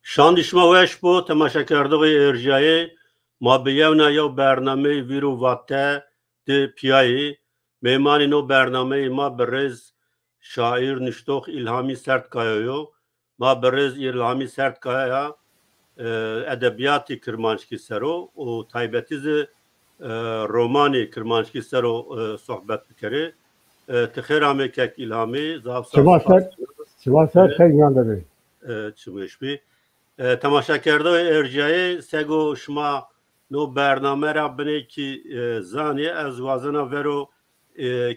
شاندیشما وش بو تماشا کرده ارجایی ما بیاونا یو برنامه ویرو واته ده پیایی میمانی نو برنامه ما برز شاعر نشتوخ الهامی سرد کایایو ما برز الهامی سرد کایایا ادبیاتی کرمانشکی سرو و تایبتیز رومانی کرمانشکی سرو صحبت بکره تخیر همه که الهامی زاف سباسر خیلی نانده چموش بی تماشا کرده ارجایی سگو شما نو برنامه را بنه که زانی از وازنا ورو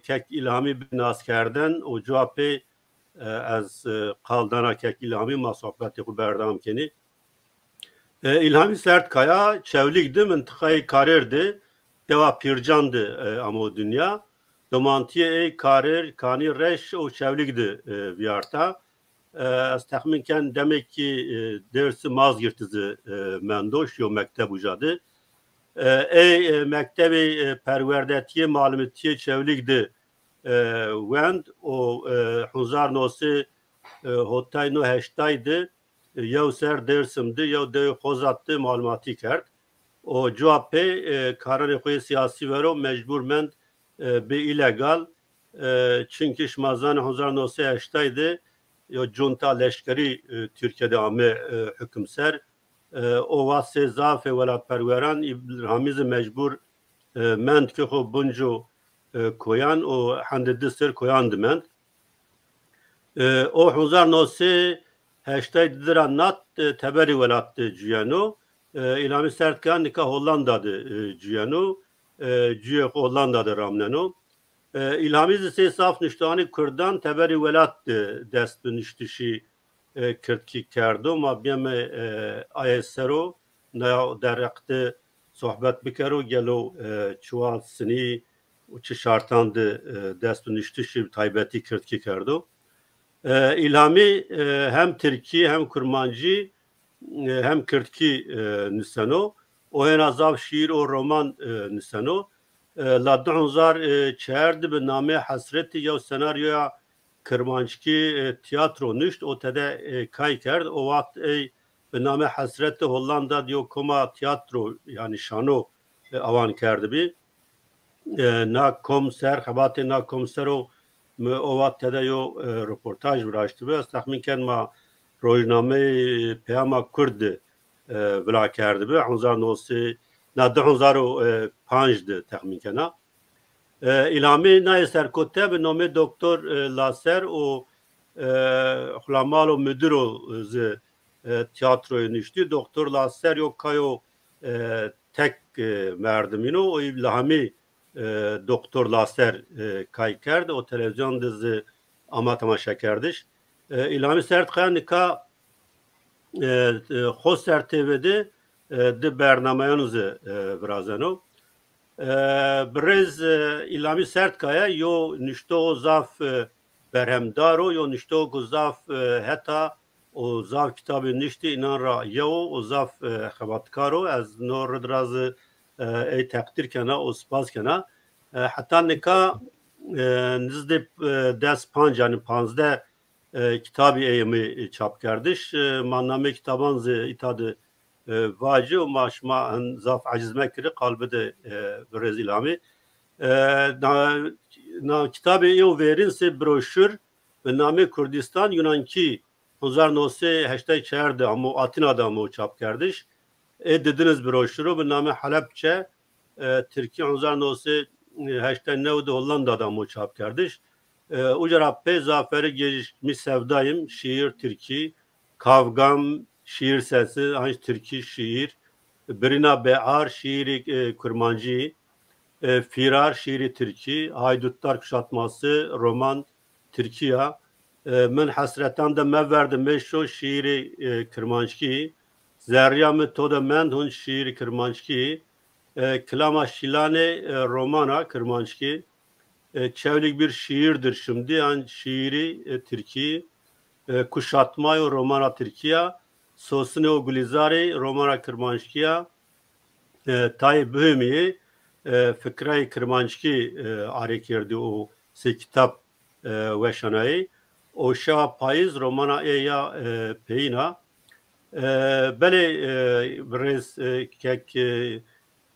کک الهامی بناس کردن و جوابی از قالدانا کک الهامی ما صحبتی خو بردام کنی الهامی سرد کایا çevlik de منطقه کاررdi deva pircandı ama dünya domantiye karer kani reş o çevlikdi viyarta az tahminken demek ki dersi mazgirtizi mendoş yo mektep ucadı mektebi perverdetiye malumetiye çevlikdi wend o huzar nosi hotay no heştaydı yew ser dersimdi yew de xozattı malumatî kerd o cevapê kararê xwe siyasî vero mecbûrmend bi illegal çünkü şmazan 1980'de yo junta leşkerî Türkiye'de ame hükümser o vasê zafê welatperweran hamiz mecbûr mend ki xwe buncu koyan o hendidî sir koyan dimend o 1980 dira nat teberi welat ciyano İlhami Sertkan nika Hollanda'dı ciyano ciye Hollanda'da ramneno İlhami zise saf niştani Kürdan teberi velat dest niştişi Kürtki kerdo ma biyeme ayesero na derekte sohbet bikero gelo çuval sini uçı şartandı dest niştişi taybeti Kürtki kerdo İlhami hem Türkiye hem Kurmancı hem Kürtki nisano o en azav şiir o roman nisano la 2004 bi name hasreti ya senaryoya Kurmancı tiyatro nişt o tede kay kerd o vakt bi name hasreti Hollanda diyor koma tiyatro yani şano avan kerdi bi na komiser xabatê na komisero o vakt tede yo röportaj vraştı be tahminken ma rojname peyama Kurd vila kerdi be 1990 na 2005'di tahminkena İlhami na serkote bi nome doktor Laser o xulamal müdür o tiyatroyu nişti doktor Laser yok kayo tek merdimino o İlhami doktor Laser kay kerdi o televizyon dizi ama tamaşa kerdiş İlhami Sertkayan nika Xoser TV'de de bernameyanızı vrazeno brez İlhami Sertkaya yo nişto zaf berhemdaro yo nişto guzaf heta o zaf kitabı nişti inanra yo o zaf xabatkaro az nor drazı ey takdir kana o spas kana hatta nika nizde dest panc yani 15 kitabı eyimi çap kardeş maname kitaban ze itadı vacı o maşma zaf acizme kiri kalbi de rezilami na kitabı eyo verinse broşür ve name Kurdistan Yunanki 1984 ama Atina'da mı çap kardeş dediniz broşürü ve name Halepçe Türkiye 1989 Hollanda'da mı çap kardeş Ucara pe zaferi gelişmiş sevdayım şiir Türkiye kavgam şiir sesi hangi Türkiye şiir birina be'ar şiiri Kurmancı firar şiiri Türkiye haydutlar kuşatması roman Türkiye men hasretan da meverdi meşo şiiri Kurmancı zeryamı toda men hun şiiri Kurmancı klama şilane romana Kurmancı çevlik bir şiirdir şimdi yani şiiri Türkiye kuşatma o romana Türkiye sosne o gulizari romana Kurmancıya tay büyümeyi fikray Kurmancı arekirdi o se kitap ve şanayı o şa payız romana ya peyna بله برز کک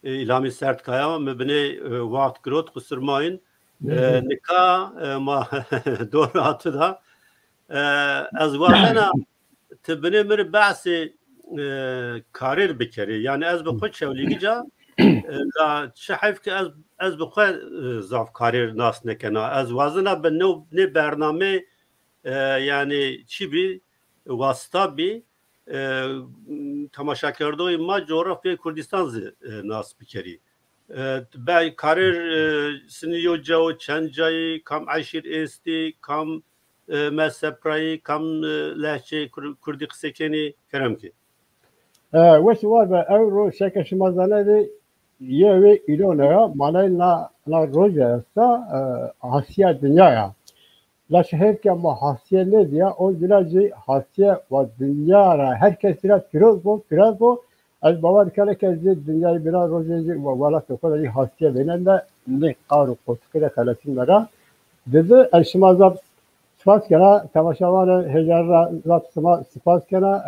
İlhami Sertkaya mebine vaxt grot kusturmayın. Nika ma doğru hatı da az vazena tebine mir bahsi karir bikeri. Yani az bu koç şevligica la şahif ki az bu koç zaf karir nas nekena. Az vazena ben ne bername yani çi bir vasıta bir تماشاکردوی ما جغرافیای کوردستان ناس بکری به کارر سنیو جو چند جایی کم عشیر استی کم مسپرایی کم لحچه کردی قصه کنی کرم کی وش var ve Euro şekilmazane de yevi ilona manay na rojesta Asya dünyaya. La şehir ki ama hasiye ne diye o dilacı hasiye ve dünyara herkes biraz bu az bavar kale kezi dünyayı biraz rojeci ve valla kadar hasiye veren de ne karu kotkere kalatinlara dedi eşmazab spas kena tamaşavar hejarra zapsıma spas kena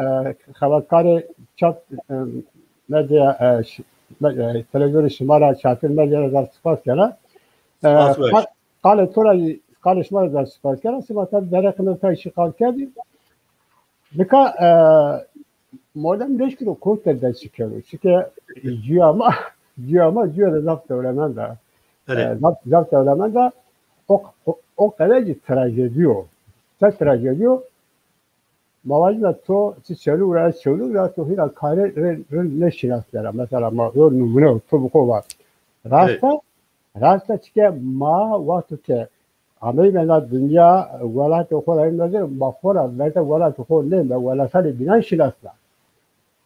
xabatkari çat medya televizyon şımara çatır medya zap spas kena kale torayı Karışma da sıkarken sıvata derekinde taşı kalkedi. Nika modern leşkilo kurtlarda çıkıyor. Çünkü cüama zapt öğrenen de. Zapt öğrenen de o kadar trajediyor. Çok trajediyor. Mavajda to çölü to hira kare leşinaslara mesela ma yor numune to bu kova. Rasta çıkıyor ma vakti ke Ameyi bana dünya velat okulayım dedi. Bakora vete velat okulayım da velatları bilen şilasla.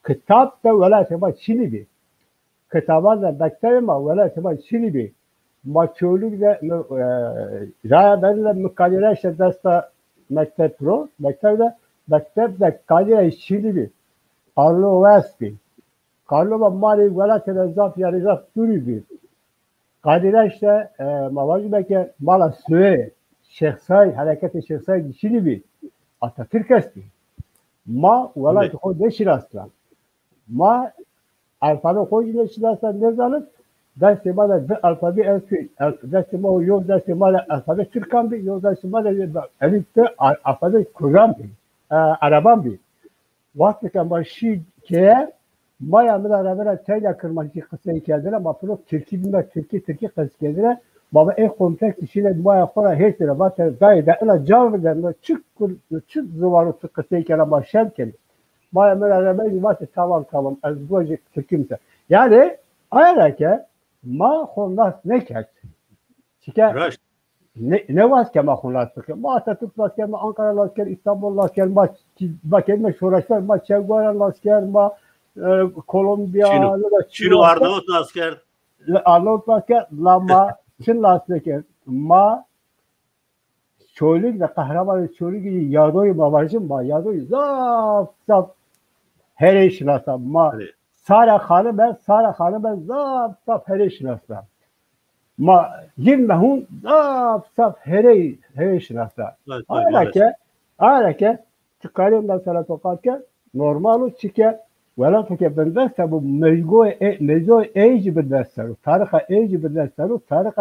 Kitap da velat ama Çin'i bir. Kitaba da beklerim ama velat ama Çin'i bir. Maçoluk da raya benimle mukadele işte desta mektep pro. Mektep de kadere Çin'i bir. Karlo Vespi. Karlo da mali velat da zaf yani zaf duri bir. Kadire işte mavacı belki mala söyle şehsay hareketi şehsay dişini bir Atatürk esti. Ma valla o deşir aslan. Ma alfabe koyduğunda şiraslan ne zalıp dersi da alfabe esti. Dersi o yol dersi da alfabe Türkan bir yol dersi da elifte alfabe Kur'an bir. Araban bir. Vakti kan başı ki Maya beraber teyla kırmacı kısayı geldiler ama bunu Türkiye kız geldiler. Baba kompleks işine maya sonra her türlü batır dayda ila cavırdan çık zuvarı kısayı geldiler başlarken maya beraber batır tamam az bu Türkiye'mse. Yani ayarken ma hondas ne ket? Çıkar ne var ki ma hondas ki? Ma Atatürk var ki ma Ankara var ki İstanbul var ki ma bakayım şuraşlar ma Çevgoran var ki ma Kolombiya Çin Arnavut asker Arnavut asker lama Çin asker ma çölük de kahraman çölük gibi yadoyu babacım ma yadoyu zap her işin asla ma Sara Hanım ben zap her işin asla ma girmehun zap her işin asla Arake çıkarım da sana tokarken normal çıkar ولا فكر بالدرس أبو مجموع إيج بالدرس تاريخ إيج بالدرس تاريخ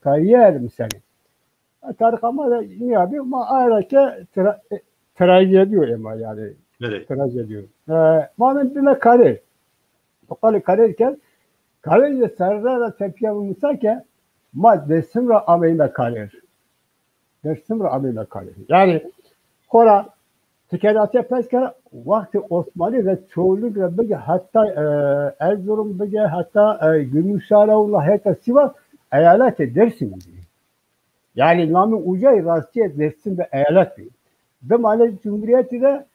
كارير مثلا تاريخ ما يعني ما أراك تراجيديو إما يعني تراجيديو ما من بلا كارير فقال كارير كان كارير سرّا تبيا مساكة ما دسمر أمينا كارير يعني خورا Tekerrate peskere vakti Osmanlı ve çoğunluk ve bege hatta Erzurum bege hatta Gümüşhaneoğlu hatta Sivas eyalet Dersim gibi. Yani namı ucay rastiyet Dersim ve eyalet gibi. Ve Mali Cumhuriyeti de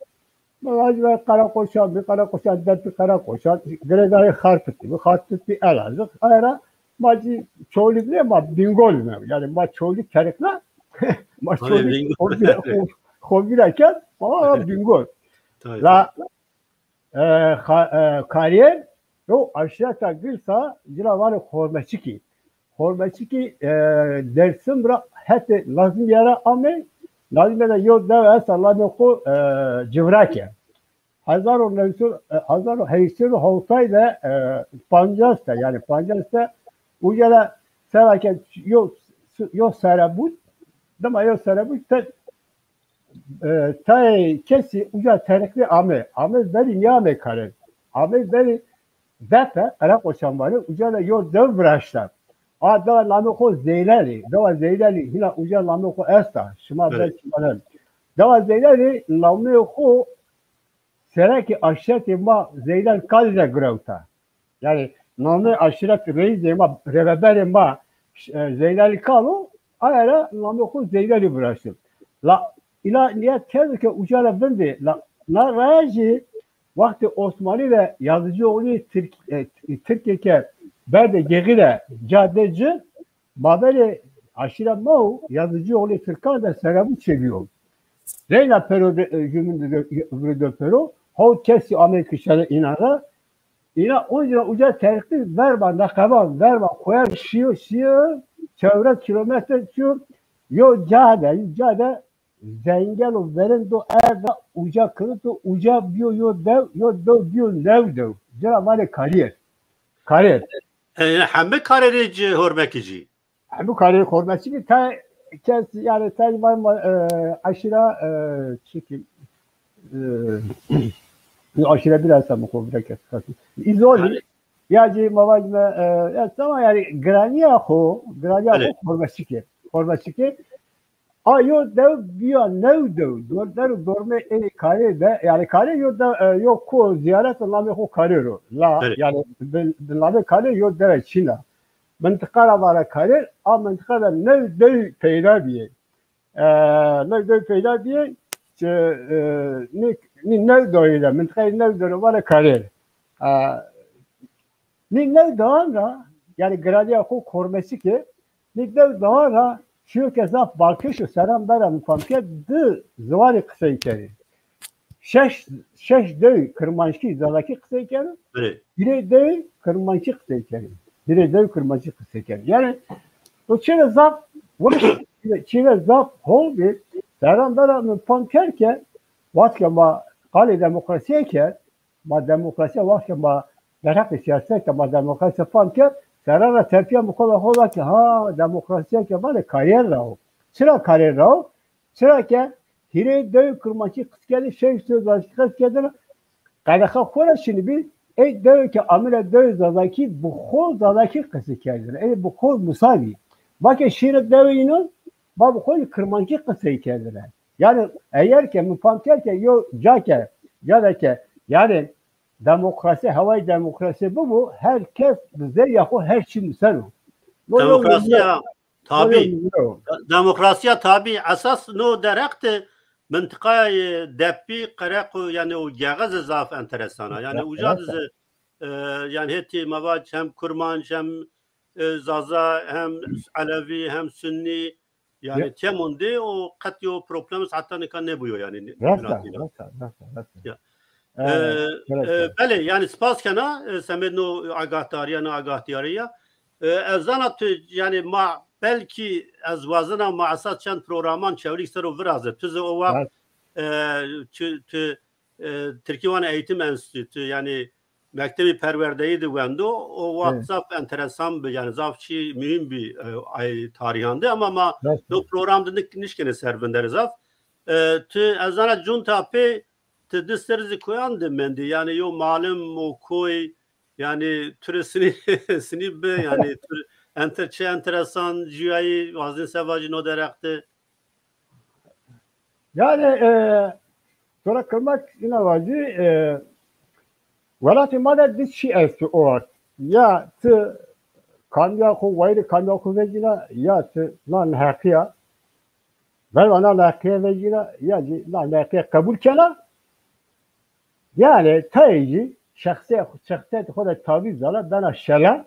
Mağazı Karakoşan, dert bir Karakoşan, Gredari Harput bir Elazığ. Ayra Mali çoğunluk ne ama Bingol ne? Yani Mali çoğunluk kerikler Mali çoğunluk Hobbirken Bingol. La kariyer o aşağı takdirsa ciravarı Hormeçiki dersim bırak hatta lazım yara ame lazım da yok da sallallahu ko civrake 1907 Pancas'ta yani Pancas'ta ucala sevake yok serabut dama yok serabut ta kesi uca terekli ame beri niye ame karen ame beri depe ara koşanları ucala yok dev bıraşlar da lameko zeyleli da zeyleli hila uca lameko esta şuma belki bana da zeyleli lameko seraki aşireti ma zeylel kalze grevta yani namı aşiret reis ma rebeber ma zeylel kalu ayara lameko zeyleli bıraştı la ila niyet kez ki ucala bindi la raji vakti Osmanlı ve Yazıcıoğlu Türkiye berde gegile caddeci mabeli aşire mau Yazıcıoğlu Türkan da seramı çeviyor. Reyna periodu gününde pero hau kesi Amerika'ya inara ina onca uca terkli verba nakaba verba koyar şiyo çevre kilometre şu yo cade zengel o veren do erda uca kırıtı uca biyo yo dev biyo nev cera vale kariyer همه karerici hürmekici bu kariyer korması ki ta kes yani Taliban aşira çekim aşira biraz ama kovra kes izoli yaci mavajme ya tamam yani grania korması ki ayo dev biyo nev dev dorme kare de yani kare yo da yok ko ziyaret lame ho kare ro la yani lame kare yo da Çin'e منطقه را کاری آن منطقه را نو پیدا بیه نو پیدا بیه که نو دایره منطقه نو داره ولی کاری نو دان را yani gradiya ko kormesi ki nو daan را şu keza balkış selam beram famke de zvari kısa ikeri şeş de kırmanşki zalaki kısa ikeri bire de kırmanşki kısa ikeri bire dev kırmacı kısaken. Yani o çile zaf oldu. Serandaranın pankerke vatka ma kale demokrasiye ke ma demokrasiye vatka ma derhak siyaset ma demokrasiye panker serana terpiye mukola hola ki ha demokrasiye ke bana kariyer rao. Çıra kariyer rao. Çıra ke hire dev kırmacı kıskeli şey söz kıskeli kadaka kora şimdi bir dev ki amire dev zadaki bu kol zadaki kısı kendine. Bu kol musavi. Bakın şiret devinin bu kol kırmancı kısı kendine. Yani eğer ki müpanker ki yo cake ya da ki yani demokrasi havai demokrasi bu herkes bize yahu her şey misal. Demokrasiya tabi asas no derekte منطقه دپی قرق یعنی او جغز زاف انترسانه یعنی اوجاد yani heti mavac hem kurman hem zaza hem alevi hem sünni yani temundi o katyo problems hatta ne kan ne buyor yani bale yani spas kana semedno agahtariya ezanat yani ma belki az vazına maasat çend programan çevrik sero virazı tüze o vakt Türkiye Eğitim Enstitüsü yani mektebi perverdeyi de vendo o WhatsApp enteresan bir yani zafçı mühim bir tarihandı ama no programda nişkene servenderi zaf tü azana junta pe tü disterizi koyandı mendi yani yo malum o koy yani türesini be yani enteresan cüyayı vazin sevacı no derekti. Yani sonra kılmak inavacı velat imada dis şey eski o ya tı kanya ko vayri kanya ko vecina ya tı lan hakiya ben ona hakiya vecina ya lan hakiya kabul kena yani tayci şahsiyet hoda tabi zala bana şela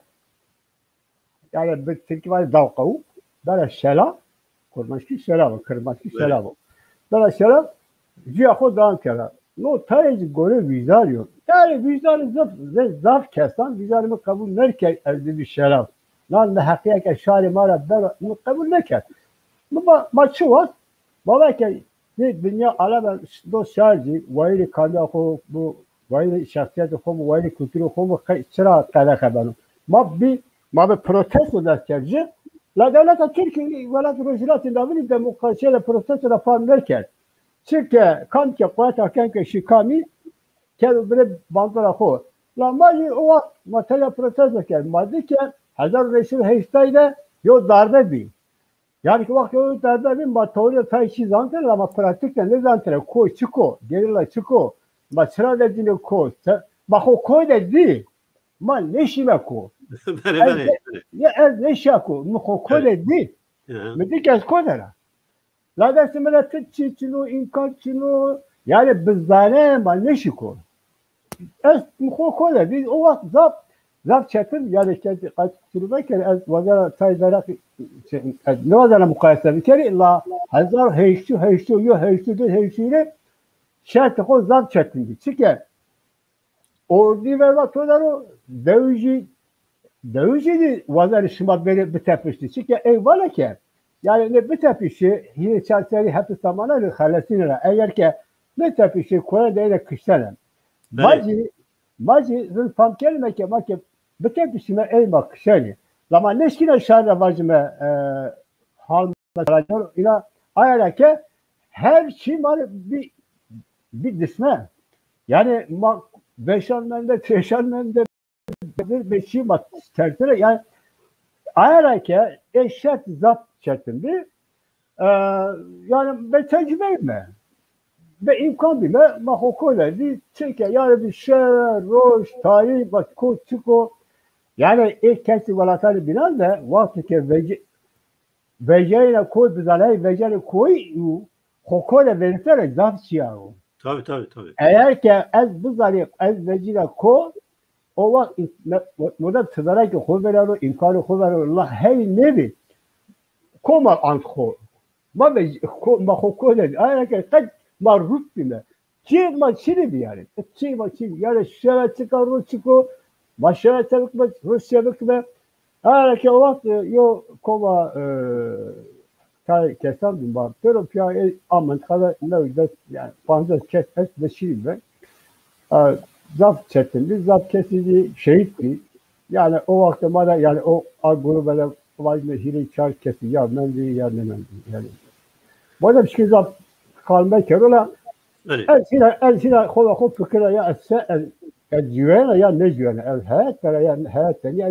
yani bir Türkiye davqavu bana şela kurmaşki şela kırmaşki şela bana şela ciya xo dan kera no tayci gore vizar yok yani vizar zaf kesan vizarımı kabul nerke evde bir şela lan da hakiyake şari mara ben kabul neker bu maçı var baba ki Ne dünya alem do şarjı vayli kanda ko bu vayli şahsiyet ko bu vayli kültürü ko bu çıra tada kabano. Ma bir protesto da kerci. La devleta Türkiye velat rojulatin davini demokrasiyle protesto da falan derken. Çünkü kan ki kuata kan ki şikami ke böyle bandara ko. La maji o mataya protesto ker. Madde ki Hazar Resul Heystay'da yo darbe bi. Yani ki vakti o darbe bi ma teori tayşi zanter ama pratikte ne zanter ko çıko gerilla çıko ma çıra dediğini ko ma ko de di ma leşime ko. Ya ez leşako mu ko de di. Me dik ez ko dera. La da simela tçino imkan çino yani bizdane ma leşiko. Ez mu ko de di o vakti zap çetin yani kendi kaçırma kere az vazara tayzara ne vazara mukayese bir kere illa hazar heyştu yo heyştuyle şart ko zap çetin çünkü ordu ve vatoları devji vazara şımat beri bitepişti çünkü eyvallah ki yani ne bitepişi yine çarşıları hep zamanı halasıyla eğer ki bitepişi koya değil kıştan Maji zılfam kelime ki bitepişime ey bak şöyle zaman neşkine şarra vacime hal ila ayara ki her şey var bir disme yani beşanmende teşanmende bir şey var tertire yani ayara ki eşet zap çetimdi yani ben tecrübe mi ve imkan bile mahokola di çünkü yani bir şey roş tarih bak ko çıko yani ilk kez valatani bilen de vakti ki vecayla koy bizalay vecayla koy hokola verirse zaf çiyago. Tabii. Eğer ki ez bizalay ez vecayla ko o vakit burada tızarak ki koy veraro imkanı koy veraro Allah hey nebi koma anko ma hokola eğer ki kaç marrut bile. Çiğma çiri yani. Çiğma çiri. Yani şöyle çıkar Rusçuko. Başarı tabii Rusya bıkma. Eğer ki o vakti yo koma kay kesandım var. Pero piyade aman kadar ne öyle yani fazla kes de şirin ben. Zaf çetin. Zaf kesildi şehitti. Yani o vakti bana yani o grubu böyle vazme hiri çar kesti. Ya ben de yani. Bu da bir şey zaf kalmak yola el خو فكره يا الجوانه يا نجوانه الحياه ترى يا الحياه يا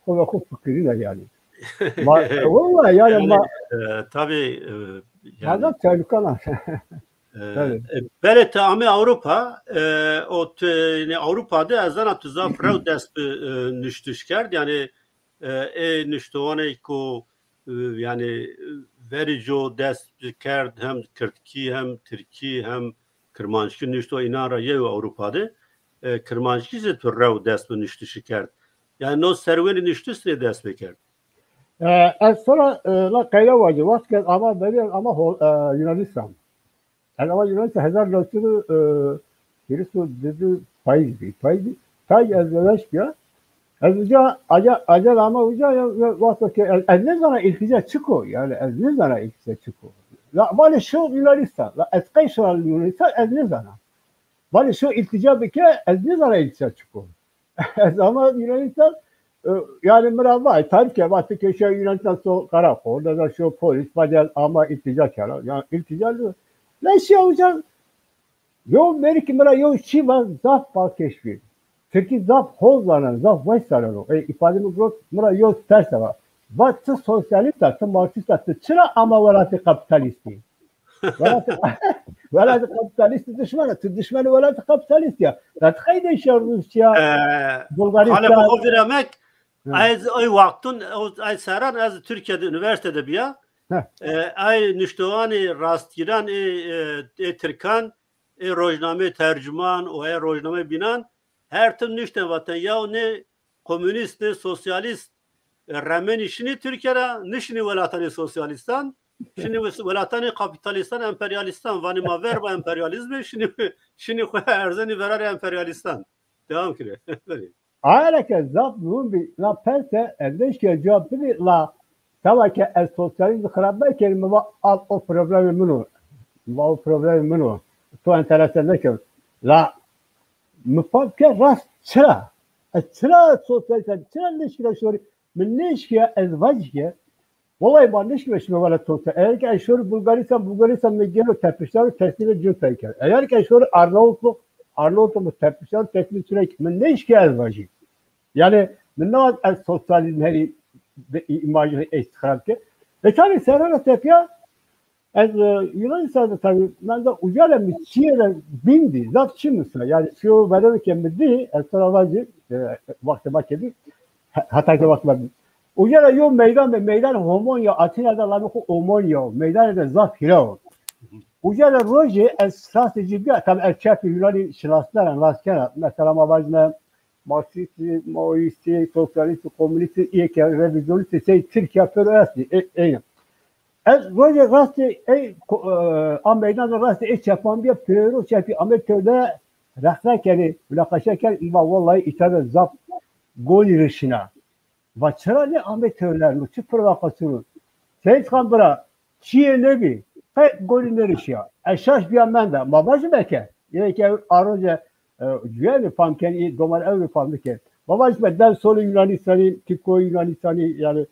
هنا خو فكرنا يعني والله يعني ما tabii هذا تهلكه Bele tamamı Avrupa o Avrupa'da azana tuzaf rav dest nüştüşkerd yani nüştuvane ko yani verico dest kerd hem Kürtki hem Türki hem Kırmançki nüştu inara yev Avrupa'da Kırmançki ise rav dest nüştüşkerd yani no serveni nüştüsle dest bekerd. Sonra la kayda vardı vakit ama böyle ama Yunanistan. Ama Yunanistan hazır lotunu birisi dedi pay ezleş ya. Azca acel ama uca ya vakti ki ne zaman iltica çıkıyor yani ne zaman iltica çıkıyor. La bana şu Yunanistan la etkay şu Yunanistan ne zaman. Bana şu iltica bir ke ne zaman iltica çıkıyor. Ama Yunanistan yani merhaba Türkiye vakti ki şu Yunanistan so karakol da şu polis badel ama iltica çara yani iltica ne şey olacak. Yo Amerika mera yo Şiva zaf bak keşfi. Çünkü zaf hozlanan, zaf vaysalan o. İfademi grot mera yo ters var. Vatı sosyalist attı, marksist attı. Çıra ama velatı kapitalisti. Velatı kapitalisti düşmanı velatı kapitalist ya. Zatkaydı işe Rusya, Bulgaristan. Hala bu demek az ay vaktin ay saran az Türkiye'de üniversitede bir ya. Ay nüştevani rastgiran Türkan rojname tercüman o rojname binan her tüm nüşte vatan ya ne komünist ne sosyalist remen işini Türkiye'de nişini velatani sosyalistan şimdi velatani kapitalistan emperyalistan vani maver ve emperyalizmi şimdi erzeni verar emperyalistan devam kire. Ayrıca zaf bunun bir la perte eldeşke cevap bir la tava ki el sosyalizm kharabbe kelime alt o problemi bunu ما problem منو تو انترسه نکن لا مفکر راست چرا sosyal çرا نشکل شوری من نشکل ازواج که والله ما نشکلش میوله توته اگر که اشور بولگاریستان میگیره تپشتار تسلیم جون پیکر اگر که اشور Arnavutluk tepkişler teknik süreç من نشکل ازواجی yani من نه از sosyalizm هری imajını استخراج که ve tabii Serhan Tepya از Yunanistan'da tabii ben de ucuyla Miçiye'de bindi. Zat çimisa. Yani şu verirken bindi. Esrarvacı vakti bakedi. Hatta vakti ucuyla yok meydan homonya Atina'da lamık homonya. Meydan'da zat hilo. Ucuyla roje strateji bir tabii erkek Yunani şinaslar laskera. Mesela mavajna Marksisti, Maoisti, Sosyalisti, Komünisti, İYK, Revizyonisti, Türkiye Pöröesti. Ez roje rastı Amerika'da rastı yapan bir pürü çepi Amerika'da rahtarken mülakaşaken ima vallahi itabe zap gol yarışına. Ve çıra ne Amerika'lar çi provokasyon. Seyit Kambra çiye nebi pek golün yarışıyor. Eşaş bir an da babacı beke. Yani ki aroca güvenli famken domar evli famken. Babacı beden solu Yunanistan'ı, Tiko Yunanistan'ı yani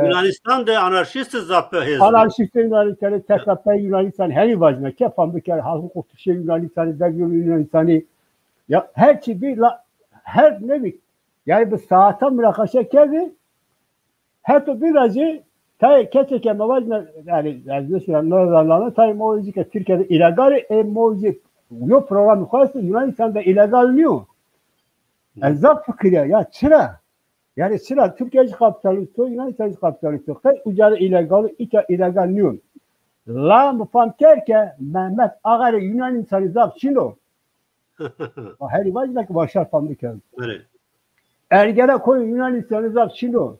Yunanistan'da anarşist zappı hezbi. Anarşist Yunanistan'ı, TKP Yunanistan, her vazme, kefam bir kere halkı kurtuşu Yunanistan'ı, devlet Yunanistan'ı, ya her şey bir, her ne bir, yani bu saate mülakaşa geldi, her to birazcık, tayi keçeken vazme, yani mesela Northern'da, tayi mevzi ki Türkiye'de illegal, mevzi, yok programı koyarsa Yunanistan'da illegal niyor? Zap fikriye, ya çıra. Yani sıra Türkiye'ci kapitalist, Yunanistan'cı kapitalist. Kay ucarı illegal niyon. La mufamker ke Mehmet Ağar'ı Yunanistan'ı zap şino. Her vacındaki başar famdiken. Ergene koyun Yunanistan'ı zap şino.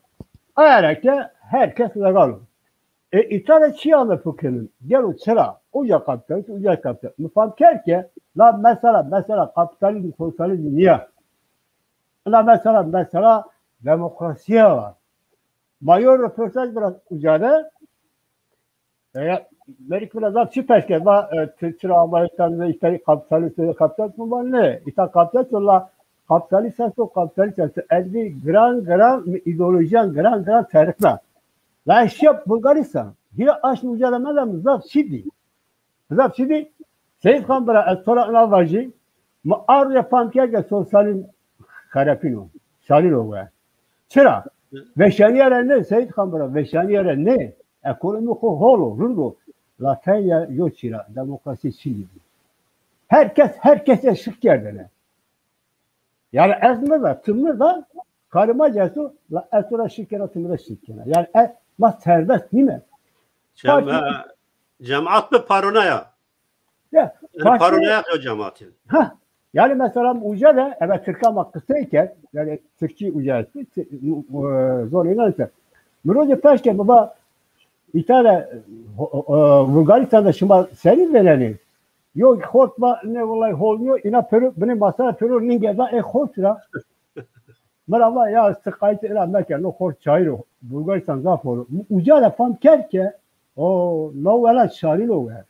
Ayareke herkes legal. İtalya çiyanı fıkhının. Gel o sıra. Uca kapitalist, uca kapitalist. Mufamker ke la mesela kapitalizm, sosyalizm niye? La mesela demokrasiye var. Mayor röportaj biraz ucada. Amerika'da zat süperken Türkçe Amerikan'da işte kapitalist var ne? İşte kapitalist olan kapitalist elbi gran gran tarifler. La eşyap Bulgaristan. Yine aş mücadeleden zat şidi. Zat şidi. Seyit Kambara sonra navacı ar yapan ki sosyalin karapino. Şalilo var. Çıra. Veşaniyere ne? Seyit Kambara veşaniyere ne? Ekonomi holo, rundo. Latanya yok çıra. Demokrasi çili. Herkese şık yerdene. Yani esme da, tımlı da karıma cesu, esura şıkkena, tımlı şıkkena. Yani mas serbest değil mi? Cemaat bir paranoya. Yani paranoya o cemaatin. Yani mesela ucada, evet Türkiye makkısıyken, yani Türkiye ucası, zor inanırsa, Muroca Peşke baba, İtalya, Bulgaristan'da şimdi senin vereni, yok hortma ne olay olmuyor, ina peru, benim masaya peru ningeza hortura. Merhaba ya sıkayıcı ilan derken, no hort çayırı, Bulgaristan zaf olur. Ucada fam kerke, o no vela şarilo ver.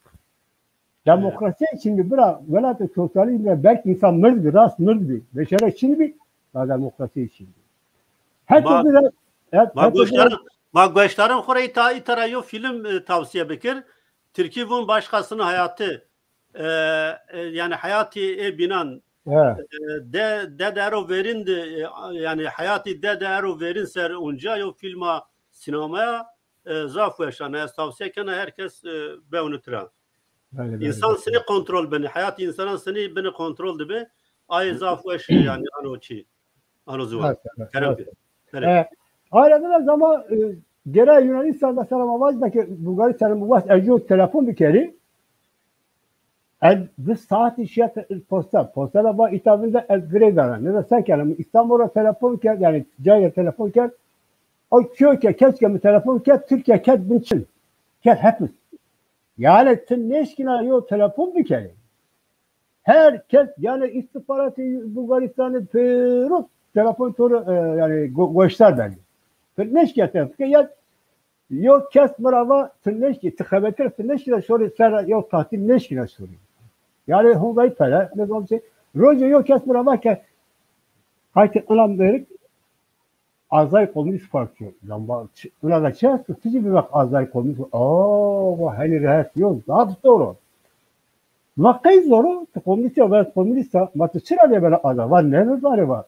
Demokrasi şimdi bırak, velat sosyalizmle belki insan mırdı, rast mırdı. Beşere şimdi demokrasi için. Herkes biraz... Magbeşlerin Kore'yi itarayo film tavsiye bekir. Türkiye'nin başkasının hayatı yani hayatı binan de dero verindi yani hayatı de dero verin ser onca yo filma sinemaya zaf yaşana tavsiye kana herkes be unutura. İnsan seni kontrol beni. Hayat insanın seni beni kontrol dibe. Ay zafweş yani anoçi. Anozuva. Ayrıca zaman gene Yunanistan'da selamavazdaki Bulgaristan'ın bu vas ecot telefon bir kere. Bir saat işe posta. Postada var itabında greda. Ne de sen kelam İstanbul'a telefon ker yani Cayır telefon ker. O köke keşke mi telefon ker Türkiye ket binçin. Ket hepimiz. Yani neşkina yok telefon bir kere. Herkes yani istihbaratı Bulgaristan'ı perut telefon toru yani göster beni. Neşkina telefon ya Yok kes brava tınneşki tıkabettir tınneşki de soru ser yok tatil neşki de soru. Yani hongayı pere ne zaman şey rojo yok kes brava ke hayki alam derik azay komünist farkı yok. Lamba ulan da çes tutucu bir bak azay komünist. Oo bu hani rahat yok. Daha doğru. Vakay zoru komünist ya ve komünist matı çıra diye böyle adam var ne var var.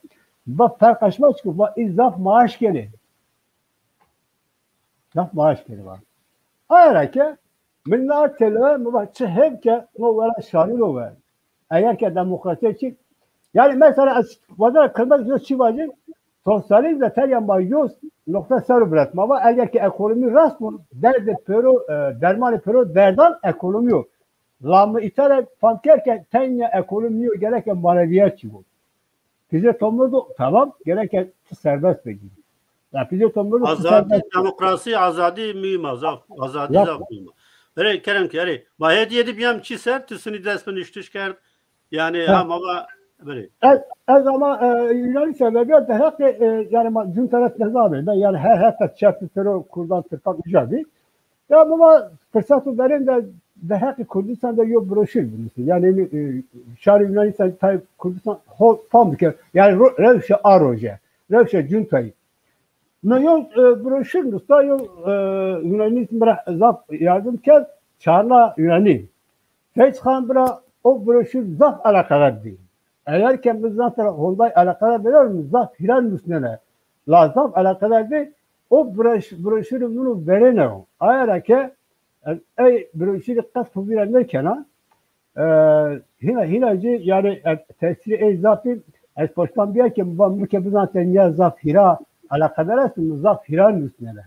Bak perkaşma çıkıyor. Bak izaf maaş geliyor. Zaf maaş geliyor var. Eğer ki millet televe mübahçe hem ki o vela şanil o ver. Eğer ki demokrasi için yani mesela vazara kırmak için çivacı sosyalizm teryan bayıyoruz nokta sarı bırakma ama eğer ki ekonomi rast mı derdi pero dermanı pero derdan ekonomi yok. Lamı iterek fankerken tenya ekonomi yok gereken maneviyat çıkıyor. Bize tomladı tamam gereken serbest begiyor. Ya bize tomladı Azadi demokrasi azadi mühim azadi zaf mühim. Böyle kerem ki hani bahediye edip yam çiser tüsünü desmen iştiş kert yani ham ama böyle. Ez ama Yunanistan sebebi de hep yani cün taraf nezami. Ben yani her çarpı terör kurdan tırpak mücadele. Ya ama fırsatı verin de hep Kurdistan'da yok broşür bilirsin. Yani Şarkı Yunanistan Tayyip Kurdistan tam bir kere yani revşe aroje. Revşe cüntayı. Ne yok broşür nusta yok Yunanistan zaf yardım ker çarla Yunani. Seç kan bira o broşür zaf alakalı değil. Eğer ki biz zaten Honday alakalı veriyor mu? Zaf hiral müsnene. La zaf alakalı değil. O broşürü bunu verene o. Eğer ki broşürü kasıp verenlerken hinacı yani tesiri zafı az baştan bir ki bu ki biz zaten ya zaf hira alakalı arasında zaf hiral müsnene.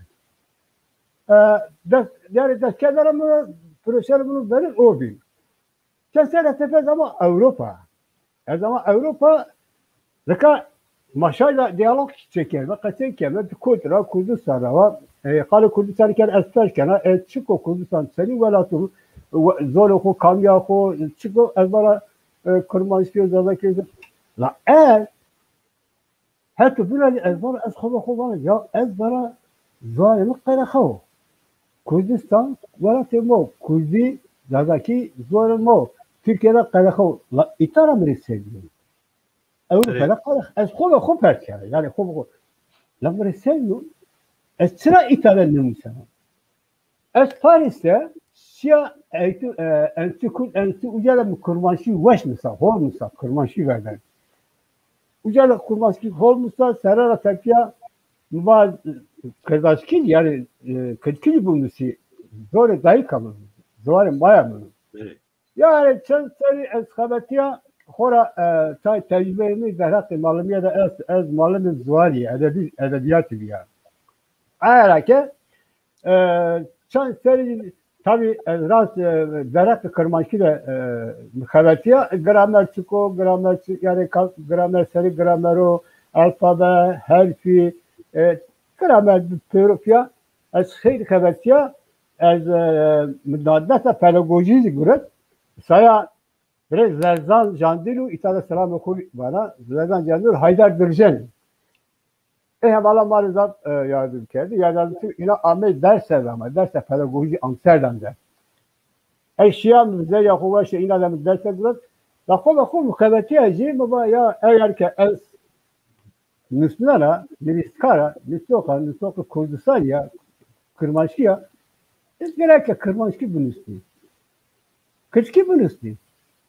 Yani deskeler bunu broşürü bunu verir o bir. Kesinlikle tefez ama Avrupa. O zaman Avrupa zeka maşayla diyalog çeker ve kaçırken ve bir Kudra Kurdistan'a var. Kale Kurdistan iken esperken çıko Kurdistan seni velatı zor oku kamya oku çıko ezbara kurma istiyor zadaki la hatta böyle ezbara ez khova ya ezbara zalim qara Kurdistan velatı mo Kurdi zadaki zor mo Türkiye'de qara la itara mı seviyor Avrupa'da az خوب perçer yani خوب لما رسالو اسرا İtalyan mesela az Paris'te siyah enti ucala kurmanşı vaş mesela hol mesela kurmanşı verden ucala kurmanşı hol mesela sarara takiya var kardeşki yani katkili bulması zor dayı kalır zor bayağı mı yani çantayı eshabatiya Hora tecrübemi zahrat malumiyet az malum zuari edebiyatı ya. Eğer ki çan seri tabi rast zahrat kırmançı da mukavvetiye gramer çıko gramer yani gramer seri gramero alfabe harfi gramer teoriya az şey kavvetiye az müdadata pedagojiz gurat saya Biraz Zerzan Candilu İtalya selam oku bana. Zerzan Candilu Haydar Dırjen. Hevala Marizat yardım kerdi. Yardımcı ila Ahmet derse ama derse pedagoji Amsterdam'da. Şiyam bize Yahuva şey ina da derse gurat. Lakol mukavveti acı ama ya eğer ki ez Müslümana, Nistoka Kurdistan ya Kırmançı ya ez gerek ki Kırmançı bunu istiyor. Kıçki bunu istiyor.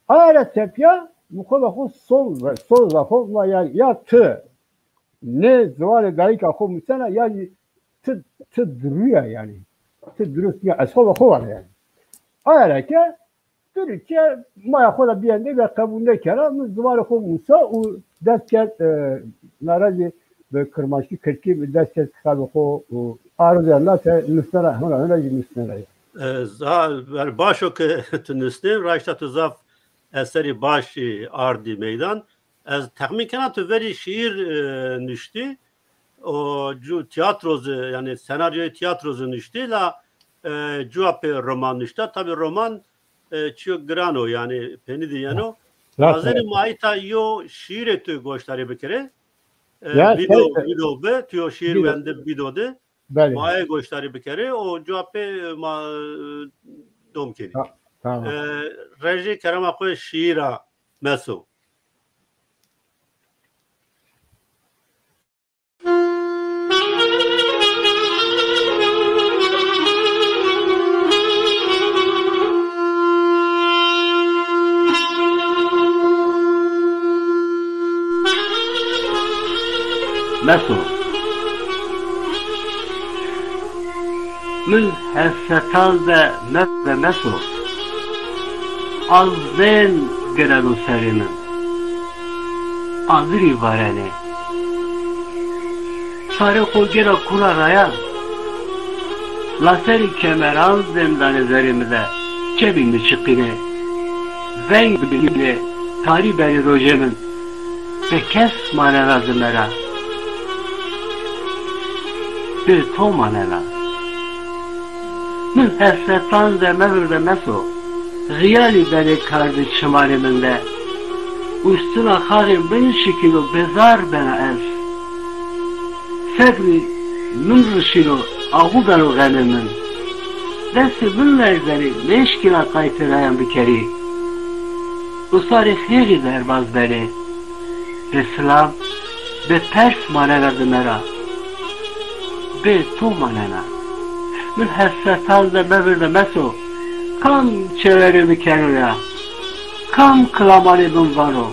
Eğer tepya mukallafu sol zakho ya tı ne zavallı gayik akho mesela yani tı duruyor yani tı duruyor ya asıl akho var yani eğer ki Türkiye maya kola bir yerde ve kabulde kere zavallı akho musa o desket narazi ve kırmaşki kırki desket kabul o arzularla te nüstara hına nüstara ya başo ke tünüstin raşta tuzaf eseri baş ardi meydan az tahmin kanat veri şiir nüşti o cu tiyatrozu yani senaryo tiyatrozu nüşti la cuape roman nüşti tabi roman çiyo grano yani peni diyano bazeni maita yo şiir etü goşları bir kere video be tüyo şiir vende videoda بله مایه گوشتاری بکره و جوابه ما دوم کنی تمام رژی کرم اخوی شیرا مسو مسو من هستان ده مسو از ben گرانو سرینم آذری وارنه ساره خوگیرا کلا رایا لاسری کمران زندان زریمده چبی میچقینه ونگ بگیره تاری بری روژمن به کس مانه لازمه به تو مانه من هستان ده مورد مسو غیالی بری کرده شماری من ده üstüne harim bin şekilde bezar bana ez. Sebri min rışilo ahu belu ganimin. Desti bin lerzeri meşkila kaytırayan bir keri. Usari xeyri derbaz beri. Be Slav, be Pers maneverdi mera. Be tu manena. Min hessetal de mevirde meso. Kam çeveri bir keraya. Kam kılamani bin varo.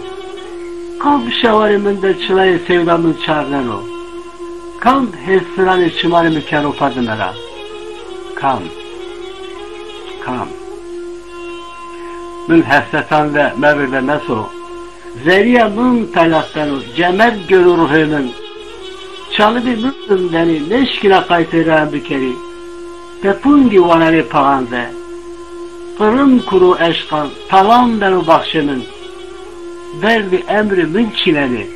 Kam şevarimin de çılayı sevdamın çağırnero. Kam hesirani çımarimi kero padınera. Kam. Min hessetan ve mevirde meso. Zeriye min talaktanu cemet görür hümün. Çalıbi min beni neşkine kaytıran bir keri. Pepun divaneli paganze. Kırım kuru eşkan, talan beni bakşımın. Derdi emrimin çileni.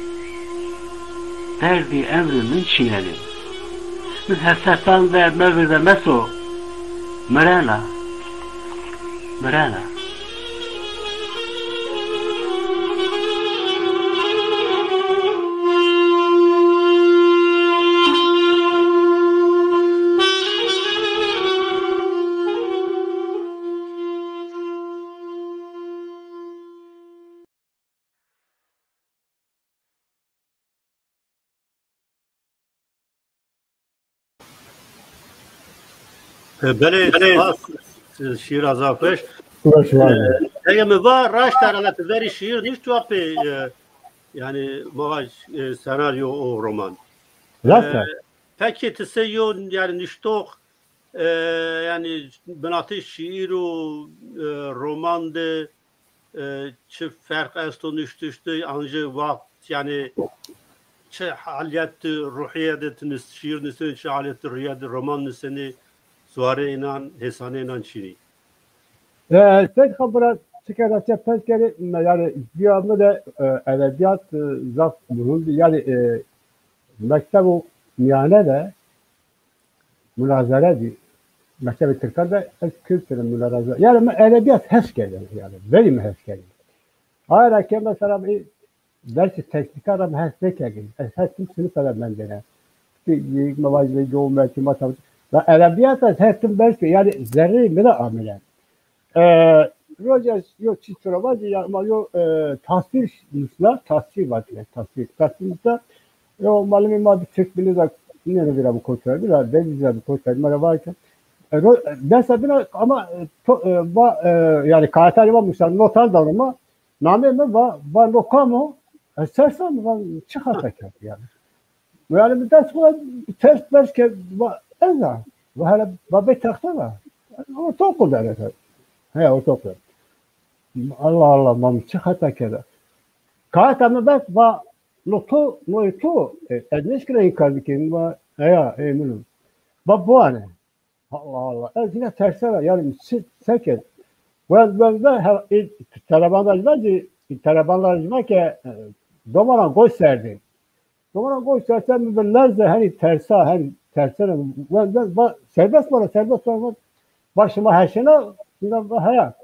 Min hessetan ve mevirde meso. Mırana. بله شیر از آفش اگه میوه راش ترالت وری شیر نیست تو اپی yani mağaç senaryo o roman. Zaten. Peki tseyo yani niştok yani benatı şiir o romanda çi fark است و niştişti anca vakt yani çi haliyet ruhiyet şiir nisini çi haliyet ruhiyet roman nisini suare inan hesane inan çini. Tek habere çıkaracak penkeri yani bir anda da edebiyat zaf bulundu yani mektebu miyane de münazara di mektebi Türkler'de kültürü münazara yani edebiyat hes gelir yani benim hes gelir. Hayır ki mesela bir dersi teknik adam hes ne gelir hesim sınıf adam ben de bir mevazı geometri matematik ve edebiyat hesim belki yani zerre mi de amilen. Rogers yok çiftrovacı ya ama yok tasvir misla tasvir var diye tasvirde yok malum madde Türk bile de ne bir bu kontrolü var benzer bir kontrolü var varken mesela ama yani kağıtları var misal notal da ama namı var lokamo esersen var çıkartak yani yani bir ders var test belki eza ve hala babet tahta var ortaokulda evet he ortaokul Allah mam çıkartak ya kağıtları var noto edneşkine inkardikin var ya eminim babane Allah yine tersine yani seket ben tarabanlar ki domaran gösterdi domaran göstersen ben hani tersine ben serbest var başıma her şeyine hayat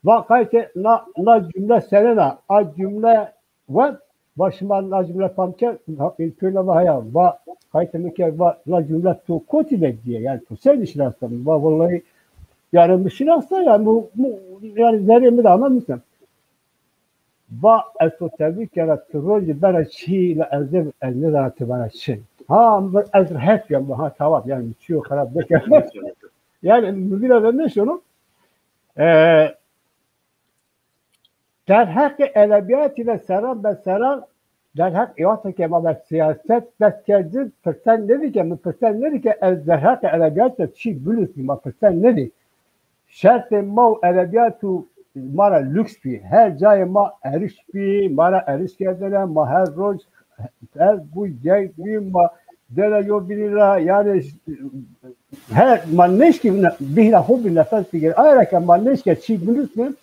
vakayke na cümle senena a cümle ve başıma la cümle pamke ilküyle vahaya va kaytemike va la cümle tu kotile diye yani tu sen işlersen va vallahi yani bir şinasta yani bu yani nereye de anlamıyorsun. Va esto tabii ki ara troji bana çi la ezem ne zaman bana çi. Ha ez hep ya ha tamam yani çiğ harap bekler. Yani müdür ne şunu? در حق ادبیات و سران به سران در حق ایات که ما به سیاست دست کردیم پرسن ندی که من پرسن ندی که از در حق ادبیات چی بلوسی ما پرسن ندی شرط ما و ادبیات ما را لوکس بی هر جای ما عریش بی ما را عریش کردن ما هر روز هر بوی جای بی ما دل یو بینی را یعنی her manneş ki bir hobi nefes fikir ayrıca manneş ki çi bulusun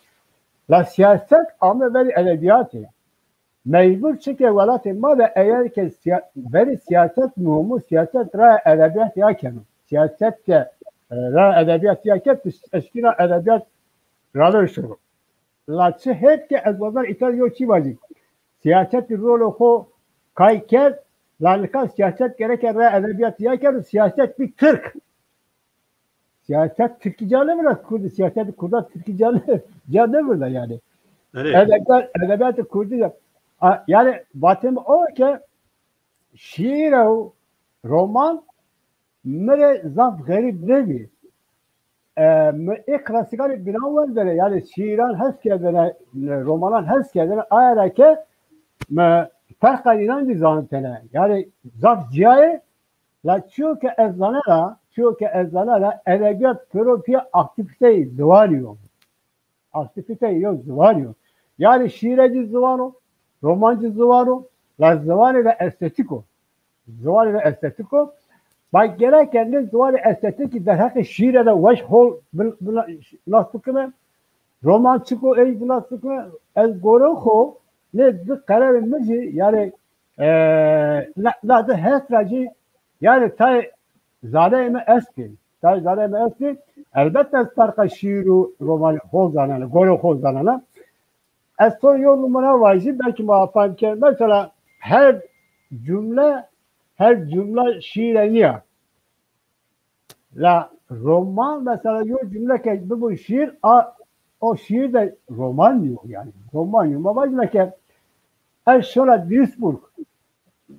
la siyaset ama veri edebiyatı mecbur çıkıyor velatı ma ve eğer ki veri siyaset muhumu siyaset ra edebiyat yaken siyaset ke ra edebiyat yaken eskina edebiyat ralı şuru la çi hep ki ezbazar İtalya çi vacik siyaset rolü ho kayker la siyaset gereken ra edebiyat yaken siyaset bir Türk siyaset Türkiye canı mı? Kurdu siyaset kurda Türkiye canı mı da yani? Evet. Edebiyatı kurdu yani batım o ki şiir o roman mere zaf garip değil. Klasikal binavan dere yani şiiran heskedene romanan heskedene ayrı ki fark edilen bir zantene yani zaf cihaye la çünkü ezanera çünkü ezanera edebiyat profiye aktiviteyi zıvanıyor. Aktiviteyi yok zıvanıyor. Yani şiireci zıvano, romancı zıvano, la zıvanı ve estetiko. Zıvanı ve estetiko. Bak gereken de zıvanı estetik der hakkı şiire de vaş hol nasıl kime roman çıko ey nasıl kime ez goroho ne karar mıcı yani la da hesracı yani tay zaleme eski. Tay zaleme eski. Elbette farka şiir roman hozanana, goro hozanana. Son yol numara vacip belki muhafaza ki mesela her cümle şiireniyor. La roman mesela yok cümle ki bu şiir o şiir de roman yok yani. Roman yok. Ama vacip ki her şöyle Duisburg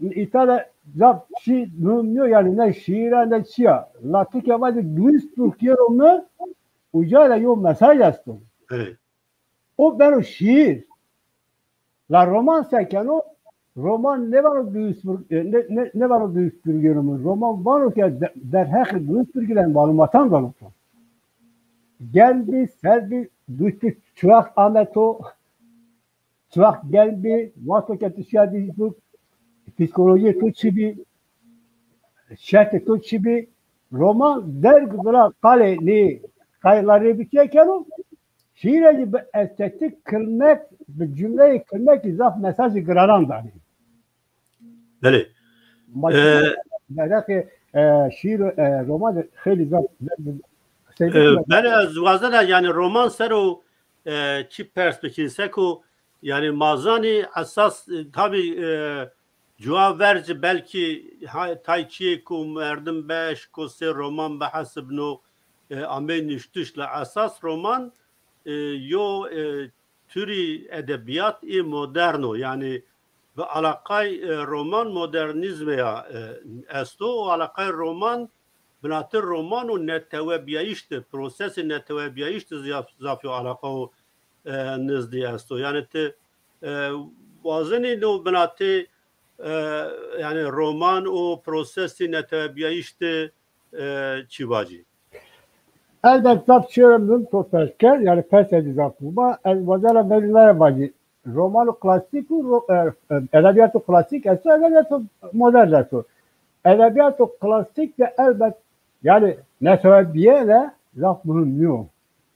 İtalya zap şiir bilmiyor yani ne şiir ne çiğa. Latik yavaşça Duisburg yorumlu ucayla yok mesaj yazdım. Evet. O ben o şiir. La roman seken o roman ne var o Duisburg ne var o Duisburg yorumu. Roman var o ki der her Duisburg'den malumatan da olsun. Geldi serdi Duisburg çuak Ahmeto çuak geldi vato ki tüşya Duisburg psikoloji tuçibi şerh tuçibi roman der güzel kale ne kayları bitiyorken o şiireci bir estetik kılmak bir cümleyi kılmak izaf mesajı gıraran da Beli. Merak şiir roman heli zaf ben az vazda yani roman sero çi perspektifse ko yani mazani asas tabi cevap verici belki tayçiye ku merdim beş ku se roman behasb no amen niştişle asas roman yo türü edebiyat moderno yani ve alakay roman modernizme ya esto alakay roman binatır roman o netevebiyişti prosesi netevebiyişti zafyo alakav nizdi esto yani te vazeni no binatı yani roman o prosesi netevebiyişti çivacı. Elbette zapçıyorum totalker yani persedi zapuma vazara veriler vacı romanı klasik edebiyatı klasik edebiyatı modern edebiyatı klasik de elbet yani netevebiyele zaf bulunmuyor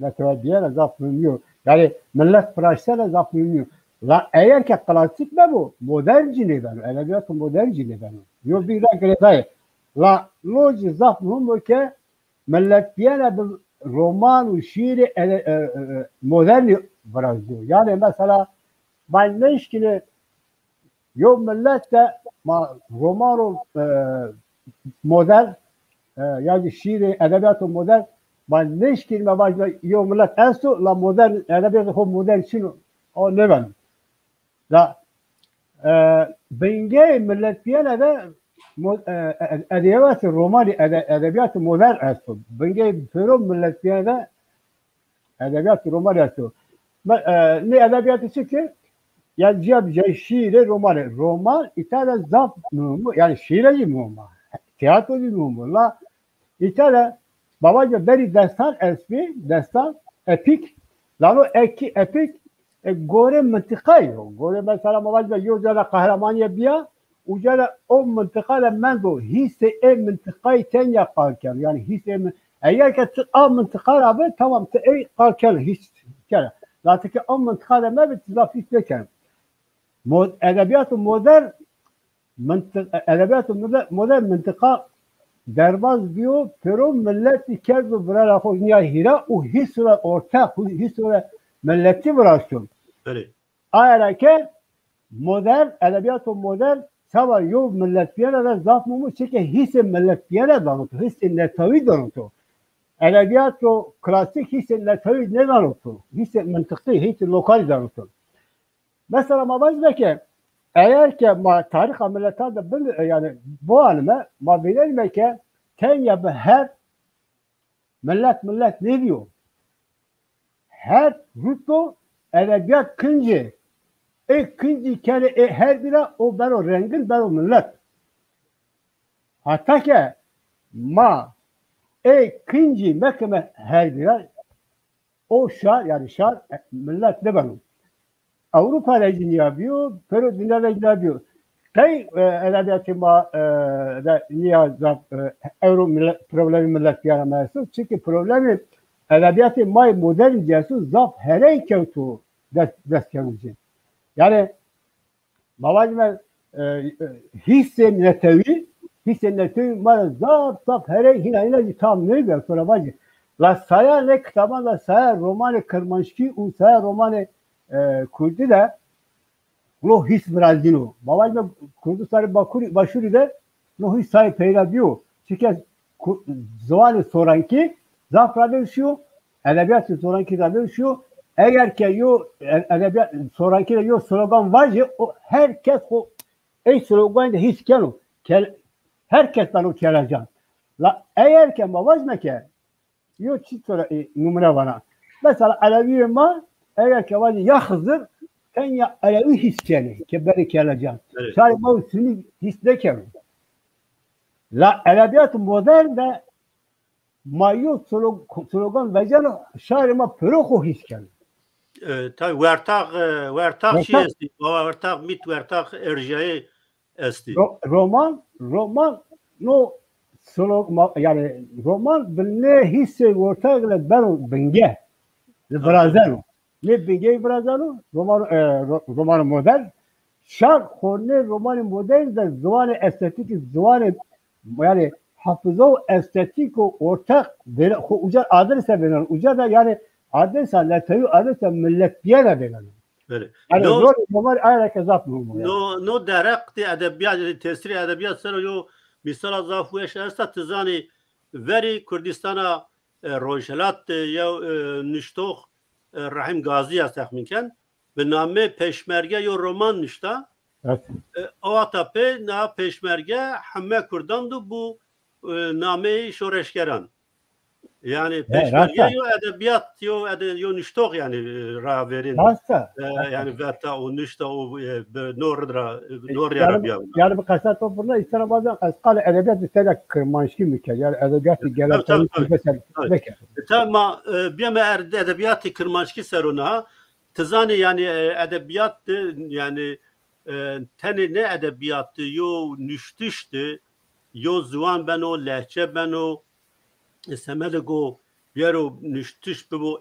netevebiyele zaf bulunmuyor yani millet praşsele zaf bulunmuyor la eğer ki klasik mi bu modern cini ben edebiyatı modern cini ben yok bir dakika la loji zaf bulunmuyor ki millet diyene bir roman ve şiiri modern bırakıyor. Yani mesela ben ne işkili yo millet de roman modern yani şiir edebiyatı modern man neş kelime var yo millet ensu la modern edebiyatı ho modern şinu o ne ben la benge millet piyana da edebiyatı romani edebiyatı modern ensu benge pero millet piyana da edebiyatı romani ensu ne edebiyatı çünkü yani cevap şiir romanı roman İtalya zaf mu yani şiirci mu tiyatrocu mu la İtalya babaca beri destan esmi destan epik lano epik gore منطقه gore mesela babaca yozara kahramaniye biya ucala o منطقه mendo hisse منطقه ten yaparken yani hisse eğer ki o منطقه abi tamam kalken hiç kere zaten ki o منطقه me tizafit beker edebiyat modern edebiyat modern منطقه derbaz diyor pero millet kerdu bırak o niye hira o hisre ortak hisre milleti bıraksın. Evet. Ayrıca modern edebiyat modern sabah yok millet bir yere zaf mı çünkü hisse millet bir yere danıtı hisse netavi danıtı edebiyat o klasik hisse netavi ne danıtı hisse mantıklı hisse lokal danıtı. Mesela mabazda eğer ki tarih ameliyatında yani bu alime bilinme ki Kenya her millet ne diyor? Her rutu edebiyat kıncı. Kıncı kere her biri o ben o rengin ben o millet. Hatta ki kıncı mekeme her biri o şar yani şar millet ne benim. Avrupa rejini yapıyor, pero dünya rejini yapıyor. Kay edebiyatı da niye problemi millet yaramazsın? Çünkü problemi edebiyatı modern cesus zaf her kevtu destkanıcı. Yani babacığım hisse netevi mara zaf her yine tam ne der sonra bacı. La saya ne kitabı la saya romanı Kırmanşki u saya romanı Kurdi de no his Brazilo. Babacığım Kurdistan Başuri de no his say peyda diyor. Çünkü zamanı sonraki zafra dönüşüyor. Edebiyatı sonraki de dönüşüyor. Eğer ki edebiyat sonraki de slogan var ya herkes o slogan da his kelo. Herkes ben o keleceğim. La eğer ki babacığım ki çift sonra numara bana. Mesela Aleviye ma eğer ki var ya Hızır sen ya Alevi hisseli ki beri keleceğim. Sadece bu seni hisle kelo. La edebiyat modern de mayo slogan vecana şairima pıroko hisseli. Tabii vertak şey esti. Vertak mit vertak erjai esti. Roman no yani roman ne hisse ortakla ben benge. Brazano. Ne benge Brazano? Roman modern. Şar horne roman modern de zamanı estetik zamanı yani hafıza estetik ortak uca adrese veren uca da yani adresa tabii adresa millet bir yere veren. Evet. Yani roman ayrıca zaf mı? No direkt edebiyat tesiri edebiyat sana yo misal zafu eşasta tizani veri Kürdistan'a rojhelat ya niştoh Rahim Gazi'ye tahminken ve name peşmerge yo roman nişta. Evet. O atape na peşmerge hamme Kürdandu bu name şoreşkeran. Yani peşmerge yo edebiyat yo niştoh yani raverin. Yani veta o nişta o nor yarabya. Yani bu kasat toplumda ister bazen asqal edebiyat ister Kırmanşki mükemmel. Yani edebiyat gelen Tamam biyeme edebiyatı Kırmanşki seruna tizani yani edebiyat yani tane ne edebiyatı yo nüştüştü yo zuan beno lehçe beno semedego yero nüştüş bu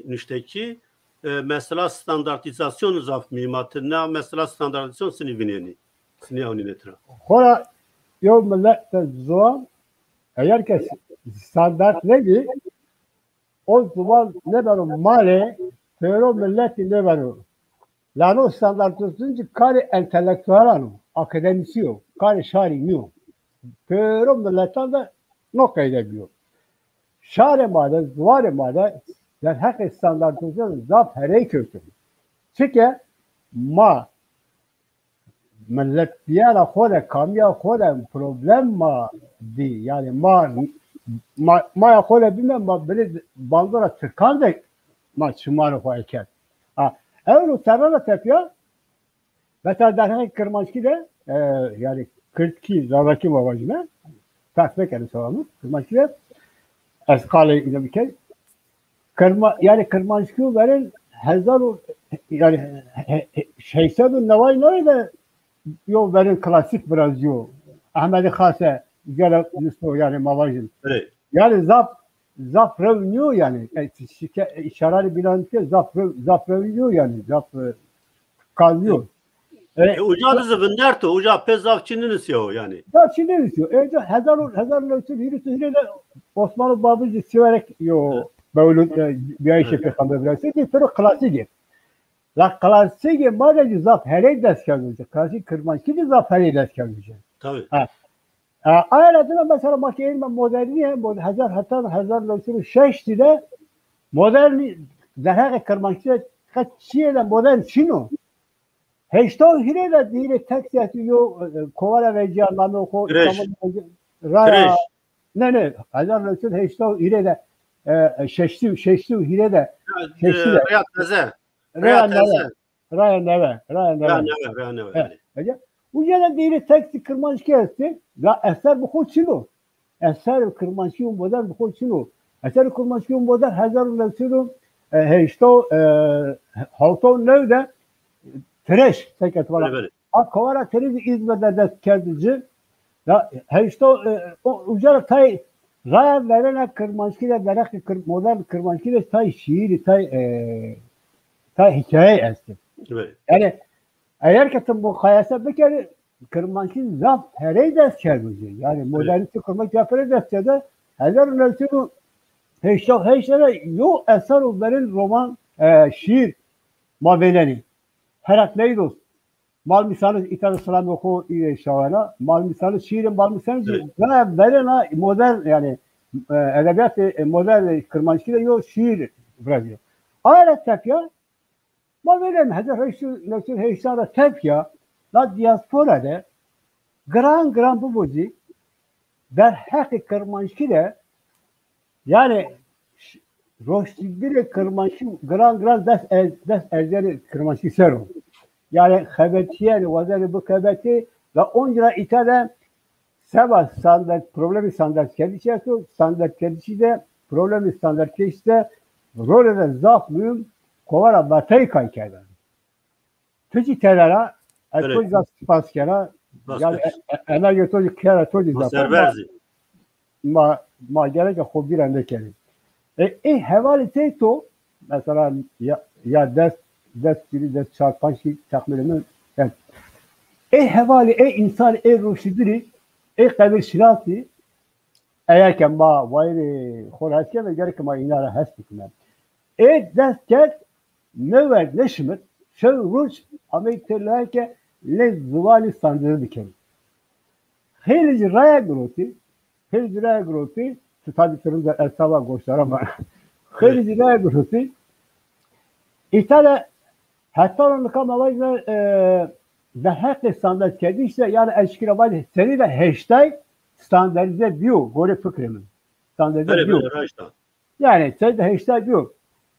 nüşteki mesela standartizasyon zaf mimatına mesela standartizasyon sınıfını sınıfını netra. Hora yo millet zuan eğer ki standart neydi o zaman ne var male pero millet ne var Lano standartizasyon kari entelektüelano, akademisiyo, kari şarimiyo. Pero milletten de noktayı ediyor. Şare made, zuvare made, در حق استانداردیزاسیون زاب هری کردیم. چکه ما ملت بیالا خود کامیا خود پروبلم ما دی yani ما خود بیم ما بری باندورا ترکان ده ما شمارو خواهی کرد. اولو ترانه تپیا mesela در حق کرمانشکی ده yani 42 zavaki mavacına takmek yani sorumlu کرمانشکی ده از قاله اینو میکنه yani Kırmanşkı verin hazar yani şeysadu nevay nerede yol verin klasik biraz yol Ahmedi Khase gene yani mavajın Evet. yani zaf revenue yani işareli bilen ki zaf revenue yani zaf kalıyor. Uca zıvınderto uca pezavçının istiyor yani. Da Çin'in istiyor. Hazar birisi Osmanlı Babıcı severek yo Mevlüt bir ay şefi kandı biraz. Bir sürü klasik. La klasik madem zaf hele ders kalacak. Klasik Kırmanşki de zaf hele ders kalacak. Tabii. Ayrıca mesela makinenin moderni Hazar Lövsürü şeşti de moderni zahara Kırmanşki kaç şeyle modern şino. Heşto hire de değil tek yo kovala ve cihanlarını oku. Raya. Ne Hazar Lövsürü heşto hire de şeşti hire de Raya teze. Raya neve. Bu yüzden değil tek Kırmanşki esti. La eser bu koçino. Eser Kırmanşki modern bu koçino. Eser Kırmanşki modern Hazar Lövsürü heşto halton nevde Tereş seket var. Kovara teriz İzmir'de de kerdici. Ya heşto ucara tay raya verene Kırmanşki'de merak modern Kırmanşki'de tay şiiri tay hikaye esti. Yani eğer ki bu kayasa bir kere Kırmanşki zaf herey ders kerdici. Yani modernite kurmak yapar derste Hazar Lövsürü heşto yo eser verin roman şiir maveleni. Herakleidos. Mal misalı İtalya selam oku şavana. Mal misalı şiirin mal misalı verena modern yani edebiyat modern Kırmanşki'de yok şiir bırakıyor. Ayrıca tepya mal veren Hazar Lövsür Heştara tepya la diasporada gran bu bozi der hak Kırmanşki'de yani Roştigiri Kırmanşki gran ders erzeri Kırmanşki serum. Yani xebetiye vaziri bu xebeti ve 10 lira İtalya seba standart problemi standart kendisi standart kendisi de problemi standart kendisi de rolede zaflıyım kovara batayı kaykaydan. Tücü terara atoz zaf spaskera yani emer götürü kera tozi zaf. Ma gerek hobi rende kelim. Hevali teyto mesela ya dest biri dest çarpan şey takmilimin yani hevali insan ruhsidiri kabir şirati eğer ki ma vayri khorasken ve gerek ma inara hastikmen dest gel ne ver ne şımıt şey ruh Amerikalılar ki le zuvali sandırı diken helici raya grupi tabi tırında esava goşlara var helici raya grupi İtalya hatta onun kamalıyla ve haklı standart kendi işte yani eşkile var seni de hashtag standartize diyor böyle fikrimin standartize diyor yani seni de hashtag diyor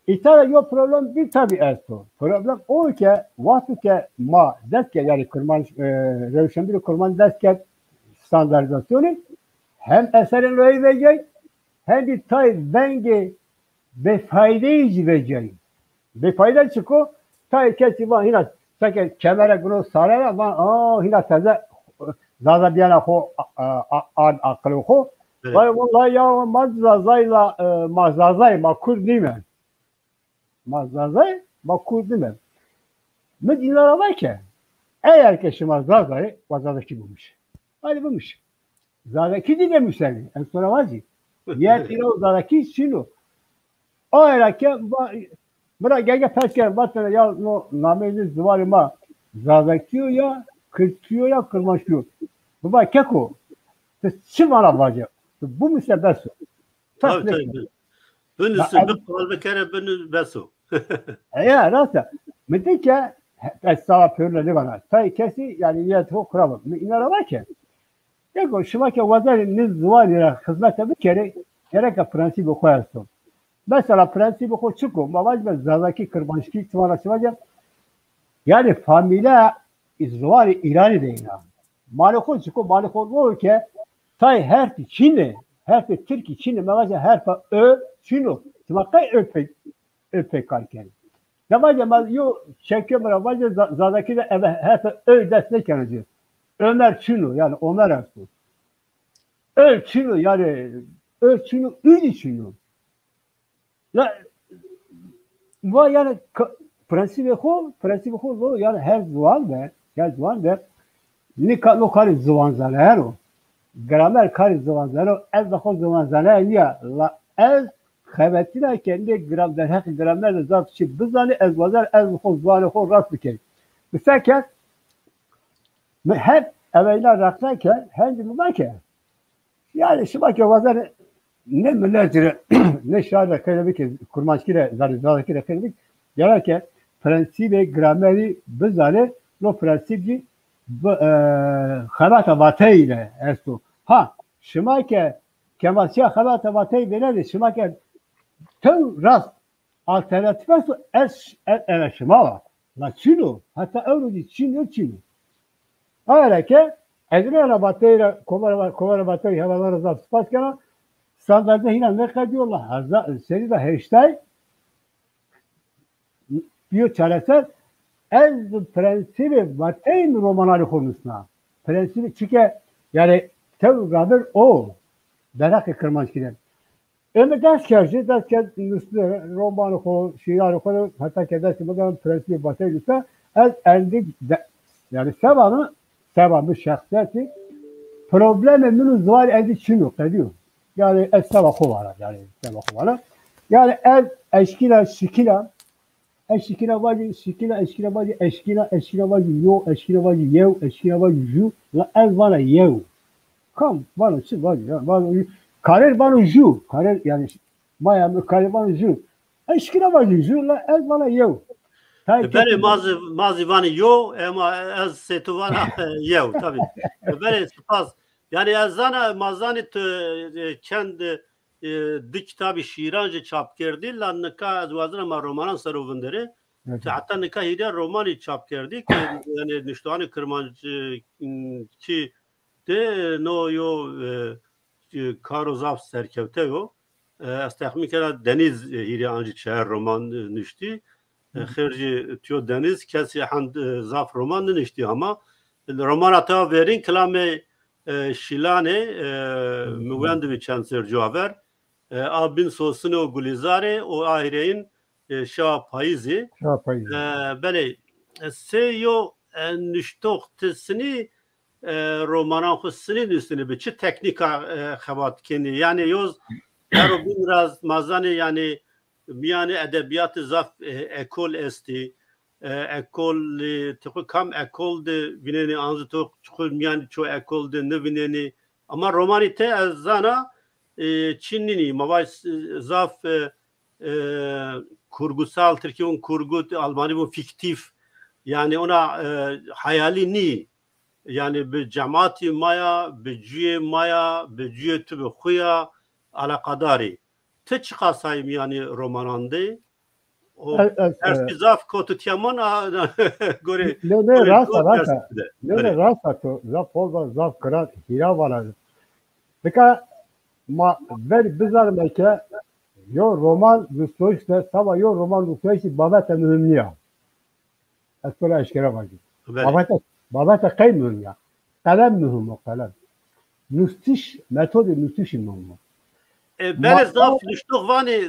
İtalya yok problem bir tabi esto problem o ki vakti ki ma deske yani kurman revşen bir kurman deske standartizasyonu hem eserin rayı verecek hem bir tay bengi ve faydayıcı verecek bir fayda çıkıyor tay kesi var yine sanki kemere bunu saraya var yine taze zaza bir yana ho akıllı ho vallahi ya mazazayla mazazay makur değil mi mazazay makur değil mi medinara var ki eğer ki şu mazazay vazadaki bulmuş hadi bulmuş zadaki değil mi sen en sonra var ki yer tiro zadaki şunu o era ki Bıra gege peşker batına ya no namezi zıvarı ma zazakiyor ya kırtıyor ya kırmaşıyor. Baba keko. Çi bana bacı. Bu müsebbesu. Tabii tabii. Bünüsü bir kalbe kere bünü besu. Ya rasa. Müddetçe estağfurullah pörleri bana. Tay kesi yani yetho kuralım. İnara var ki. Keko şıvake vazarı niz zıvarı hizmete bir kere gerek prensibi koyarsın. Mesela prensibi ko çıkıyor. Mavac ve zazaki kırbaçki tımarası var ya. Yani familya izvari İran'ı değil ya. Malikon çıkıyor. Malikon o ülke tay her Çin'i, her Türkiye Çin'i mavaca her ö Çin'o. Tımakay öpek kalken. Mavaca yo çekiyor mavaca zazaki de her ö destek yanıyor. Ömer Çin'o yani Ömer Ertuğ. Ö Çin'o yani ö Çin'o üç Çin'o. Ya bu yani prensibi ho yani her zaman ve nikah kari zaman zalero gramer kari zaman zalero ez de ho zaman zalero ya la ez xebetina kendi gramer hak gramer de zat çi bizani ez vazar ez ho zaman ho rast bike mesela hep evvela raktayken hendi mübake yani şu bak vazar ne milletire ne şairle kelebek kurmaçkire zarizadakire kelebek yararken prensibi grameri bizane no prensibi xalata vatayla esto ha şimake kemasya xalata vatay beledi şimake tüm rast alternatif esto es şimala la çino hatta öyle çino öyle ki Ezre'yle vatayla kovara vatay havalara zat spaskana standartda yine ne kadıyorlar? Seni de hashtag diyor çaresel ez prensibi vateyn romanları konusuna. Prensibi çünkü yani tevgadır o. Merak kırmançkiler. Öyle ders üstüne romanı konu, şiarı konu hatta kedesi bakalım prensibi vateynse ez eldik yani sevanın şahsiyeti problemi minus var edi çinu ediyor. Yani estava kovala yani estava kovala. Yani eşkila vacı yo eşkila vacı yev eşkila vacı ju la ez bana yev. Kam bana çi vacı ya bana karer bana ju karer yani maya karer bana ju eşkila vacı ju la ez bana yev. Beni mazi vani yo ama ez setu vana yev tabii. Beni spas yani ezana mazani kendi di kitabı şiirancı çap kerdi lan nika ez vazına ma romanan saruvunderi hatta nika hide romanı çap kerdi ki yani niştani kırmancı ki de no yo karozaf serkevte yo estahmi kera deniz hide ancı şehir roman nişti خرجی تیو دنیز کسی هند زاف رومان نشتی اما رومان اتا ورین کلام شیلانه موند به چند سر جاور آبین سوسن و گلیزاره و آهرین شا پاییزی بله سیو نشتوختسنی رومانان خودسنی نستنی به چه تکنیکا خبات کنی یعنی یوز رو بین راز مازانی یعنی میان ادبیات زاف ekol esti ekol تو کم ekol de vineni anzu to میان ço ekol de ne vineni ama romanite az zana Çinlini mavay zaf kurgusal Türkiye'nin kurgu Almanya bu fiktif yani ona hayali ni yani bir cemaati maya bir cüye maya bir cüye tübe huya alakadari te çıkasayım yani romanandı o erzaf kotu tiyaman göre ne rasa to zaf olva zaf kırat hira var beka ma ver bizar meke yo roman Dostoyevski sava yo roman Dostoyevski babata mühimliya asla eşkere var babata kay mühimliya kalem mühim o kalem müstiş metodu müstiş mühim بله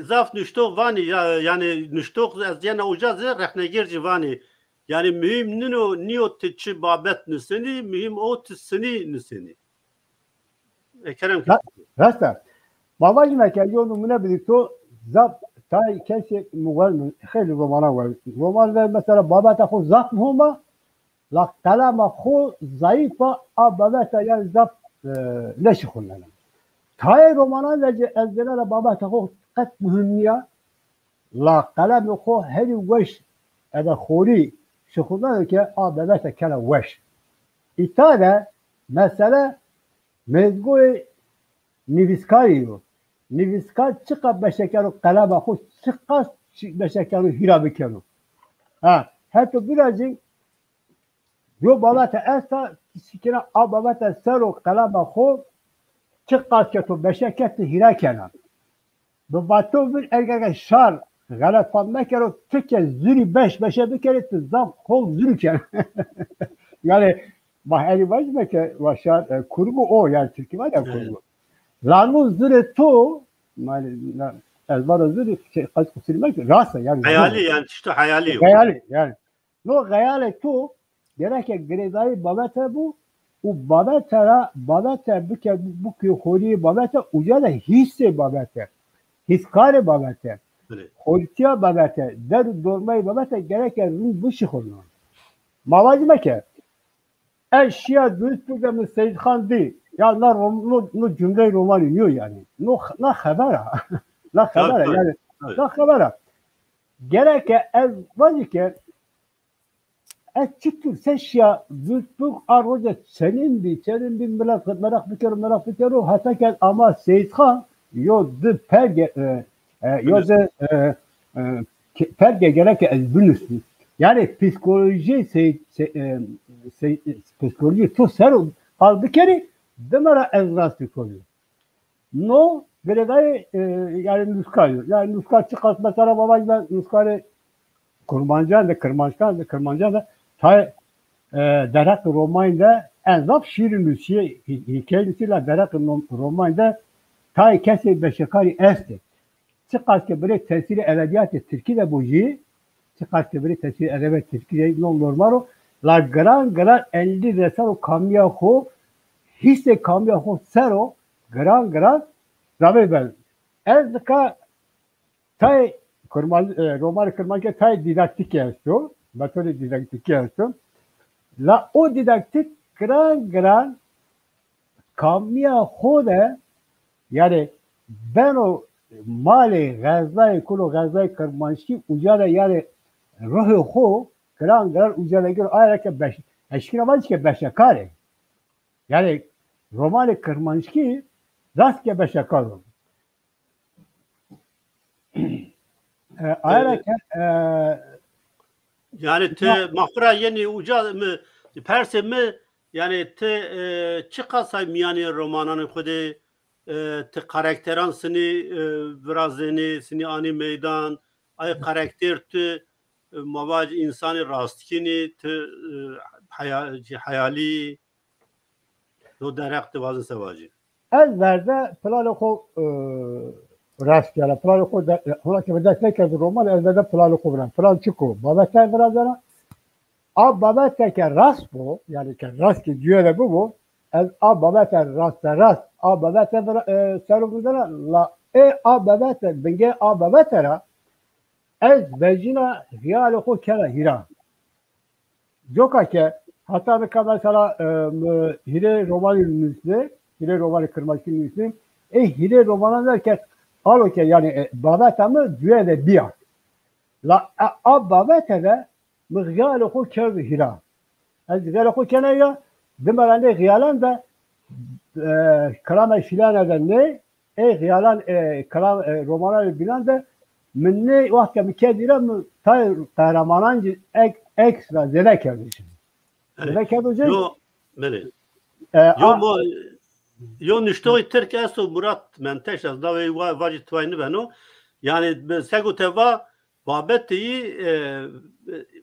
zaf nüştok vani yani nüştok az yana ucaz reknegirci vani yani mühim niyo teçi babet nüseni mühim o tüseni nüseni Kerem rasta babacım ki yolu mune birikto zaf تا کسی مغول خیلی رومانا ول رومان مثلا بابت خود زخم هما لا کلام خود ضعیفه آب بابت یعنی زخم لش خونن تای رومانا از دلال بابت خود قد مهمیه لا کلام خود هری وش اذا خوری شخونن که آب بابت کلام وش ایتاده مثلا مزگوی نویسکاریو نویسکار چقدر بشکر و قلم خود چقدر بشکر و هیرا بکنو حتی بیرازی یو بابت استا سکنه آب بابت سر و قلم خود چقدر که تو بشکت هیرا کنن به باتو بیر اگر شار غلط فهم نکر و تک زوری بشه بکری تو زم خود زوری کنن yani mahali vazme ke vaşar kurgu o yani Türkiye var ya kurgu. Lanu züre to yani ezbar züre kaç kusilmek rasa yani. Hayali yani işte hayali. Hayali yani. No hayali to gerek gredai babata bu babata bu ki hori babata ucada hisse babata. Hiskare babata. Holtiya babata. Der dormay babata gerek bu şıkırlar. Mavazme ke eşya düz programı Seyit Khan değil. Ya no cümle romanı yiyor yani. Na habera. Na habera yani. Na habera. Gerek ez vazike ez çıktır seşya düz bu arroja senin bir merak bikeru hatta ki ama Seyit Khan yo de perge yo de perge gerek ez bülüsün. Yani psikoloji psikoloji to serum halbuki demara ezras psikoloji. No gereği yani nuskayı. Yani nuska çıkart mesela babacığım nuskayı Kırmancan da tay derak Romanya'da enzap şiirin müziği hikayesiyle derak Romanya'da tay kesi beşekari esti. Çıkart ki böyle tesiri edebiyatı Türkiye'de bu ji çıkart ki böyle tesiri edebiyatı Türkiye'de normal la gran elli resaro kamya ho hisse kamya ho sero gran zabe ben ez ka tay Roman Kırmanca tay didaktik yazıyor batoli didaktik yazıyor la o didaktik gran kamya ho da yani ben o mali gazayı kulu gazayı Kırmanski ucada yani ruhu ho gran ucada gör ayarken beş eşkine var ki beşekare yani Roman Kırmanski rastke beşekare ayarken yani te mahfura yeni uca mı perse mi yani te çıkasay yani romanın kudu te karakteran seni birazını seni ani meydan ay karakter te mavac insanı rastkini te hayali do derekte bazı sevacı. Ez verde plano rastgele plano hola ki vedat ne kez roman ez verde plano bran plan çıko babete birazana babete ke rast bu yani ke rast ki diyor bu ez babete rast babete serugudana la babete benge babete ra ez vecina hiyal ko kera hira joka ke hatta bir kadar sana hire romanı müsle hire romanı kırmak müsle hire romanı derken alo ke yani babete mi diyor de bir la babete de mıhiyal ko kera hira ez hiyal ko kera ya demelende hiyalan da kalam filan eden ne hiyalan kalam romanı bilen de مني وقت مكاديرا تاي قهرمانان اكسترا زياده كرديشن زياده كردوجه يو ملي يو مو يو نشتوي ترك اسو مرات منتش از داوي واجي تويني بنو يعني سگو توا بابتي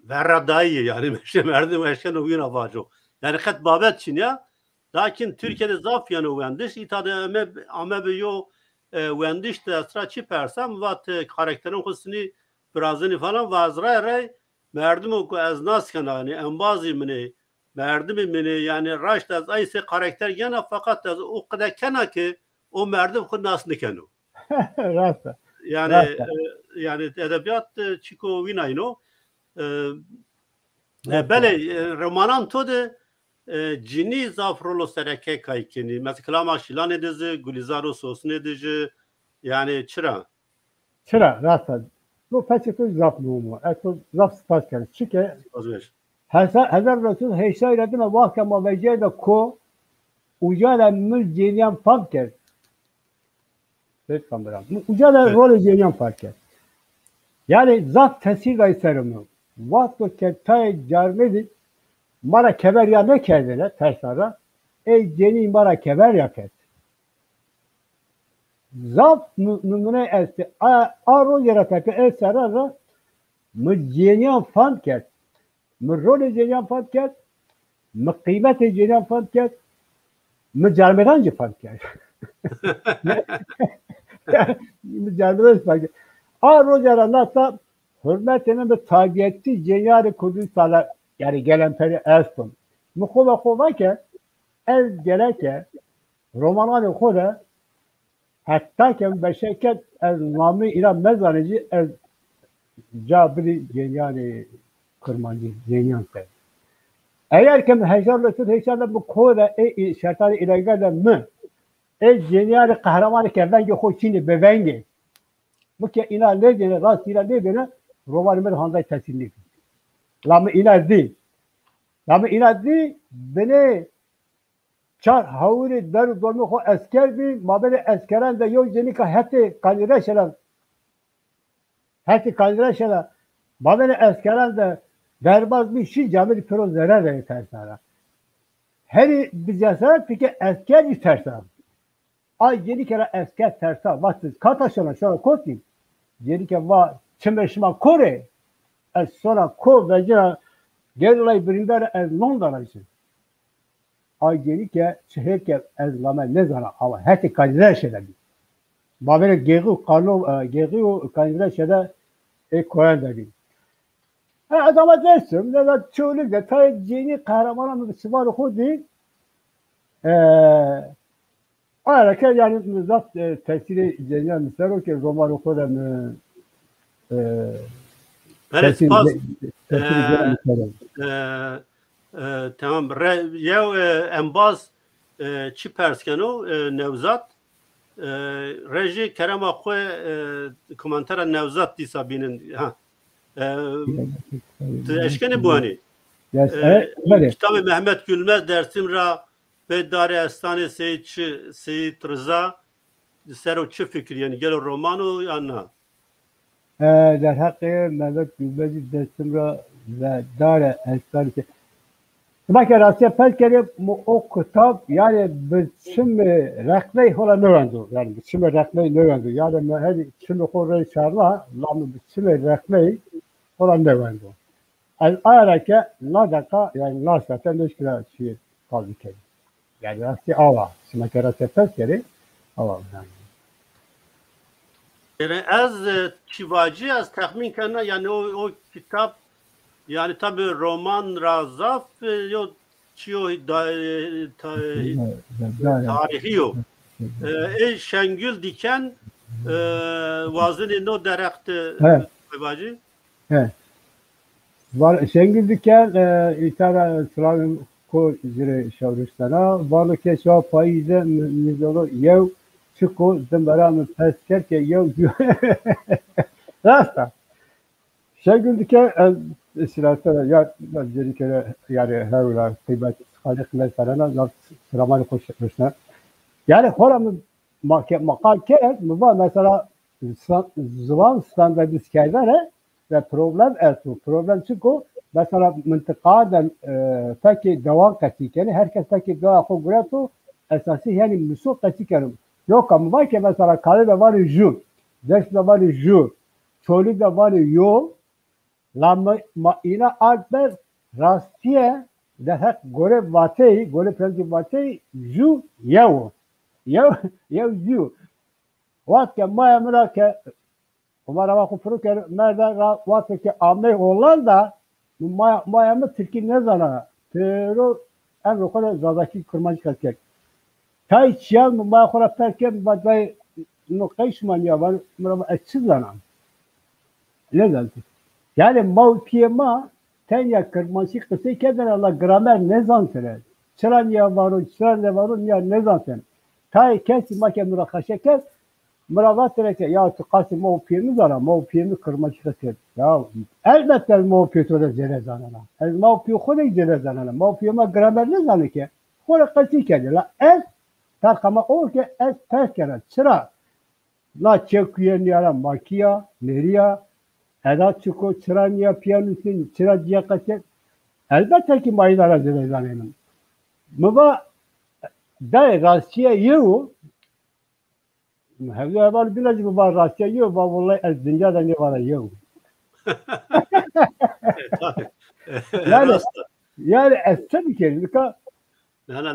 veradayı yani meşe merdim meşe novina vajo yani kat babet çin ya lakin Türkiye'de zaf yani uyanmış itadı ame be yo wendiş de asra çi persam vat karakterin husni birazını falan vazra ray merdim o az nas kanani enbazi mini merdim mini yani raşt az ayse karakter gene fakat az o kadar kana ki o merdim khud nas nikanu rasta yani yani edebiyat çiko vinayno bele romanan to de cini zafrolo sereke kaykini mesela klama şilan edici gulizaro sosun edici yani çıra Çıra rasta. Bu peçete zaf numu. Eto zaf spas kere. Çünkü Hazar Resul heyşa ile deme vahkama vecede ko ucala mül cenyan fark et. Ucala rolü cenyan fark et. Yani zat tesir gayserimi. Vakto ketay carmedi mara kever ya ne kendine tersara ey ceni mara kever yaket. Zat numune esti a rol yarataka el sarara mı cenyan fark et. Mı rolü cenyan fark et. Mı kıymeti cenyan fark et. Mı carmeden fark et. Mı carmeden fark et. A rol yarataka hürmetinin bir tabiyetti cenyari kudüsala yani gelen peri elstun. Mukhova khova ke el geleke romanani khoda hatta ke beşeket el nami ila mezarıcı el cabri cenyari kırmancı cenyan se. Eğer ki heşarlı bu khoda şartları ilegale mi cenyari kahramanı ke vengi khoçini bevengi bu ke ina ne dene rast ila ne dene romanı mer handay tesirlik. Lama inaddi. Lama inaddi beni çar havuri dar dolmu ho asker bi mabere askeren de yok jenika hati kanire şelan. Hati kanire şelan. Mabere askeren de derbaz bir şey camir pro zarar verir tersara. Her bir cesaret peki asker istersen. Ay yeni kere asker tersa. Vatsız kataşana şöyle kotayım. Yeni kere va çimeşma kore. Az sonra ko vecina gelay birinder az Londra için. Ay geri ki şehir ki az lama ne zana ama heti kanire şeyler. Babere gegu kanu gegu kanire şeyler koyan dedi. Adama dersim ne de çoğuluk da tay cini kahramana mı sıvar hudi araka yani mizat tesiri cenyan misal ki roman okudan Evet, tamam. Yev embaz çi perskeno Nevzat reji kerema xwe komentera Nevzat dîsa bînin ha eşkene bu hani kitabı Mehmet Gülmez dersim ra ve Dare Estane Seyit Rıza sero çi fikir yani gel romano yanna در حق ملک گوبزی دستم را و داره استانی که ما که راستی پس کردیم او کتاب yani biçim rekmeyi hola növendu yani biçim rekmeyi növendu yani her biçim hola şarla lam biçim rekmeyi hola növendu az araka nadaka yani nasata neşkila şey kaldı ki yani rasti ava şimdi ki rasti pes kere ava yani yani az çivacı az tahmin kana yani o kitap yani tabi roman razaf yo çiyo tarihi yo Şengül Diken vazını no derekti çivacı var Şengül Diken itara Slavim ko zire Şavristan'a varlı keşva payıza nizolo yev Çıko zımbaramı pesker ki yok rasta. Şengül Diken silahlara ya bir kere yani her kıymet kalık mesela sıramanı koşuşlar. Yani horamın makal kere var mesela zaman standartı skerlere ve problem ertu. Problem çıko mesela mıntıkadan peki devam katikeni herkes peki devam kongreto esası yani müsuk katikerim. Yok ama var ki mesela kalede var ju, dersde var ju, çölde var yo, lama ina alper rastiye daha göre vatey, göre prensip vatey ju yav, yav ju. Vakti maya mülake, umara vakı fırıker, merda vakti ki amey Hollanda, maya mı Türkiye ne zana, pero en rokada zadaki kırmacı katkek. Tay çiyan mı khora perkem badai no kaysman ya var mara açsızlanam Ne zaten? Yani mevkiyema tenya kırmaşı kısa keder Allah gramer ne zantere. Çıran ya varun, çıran ne varun ya ne zantere. Tay kesi make mürakaşe muravat tereke ya tıkası mevkiyemi zara, mevkiyemi kırmaşı kısa. Ya elbette mevkiyeti de cerezanana. Ez mevkiyi kule cerezanana. Mevkiyema gramer ne zanı ki? Kule kısa keder. La ez takama o ki ez ters kere. Çıra. La çeküyen yara makiya, neriya, edat çıko, çıranya, piyanosun, çıracıya kaçet. Elbette ki mayılara cerezananım. Mıva da Rusya yiyor. Hevle evvel bilacak mıva Rusya yiyor. Vallahi ez dünyada ne var yiyor. Yani yani ez tabii ki.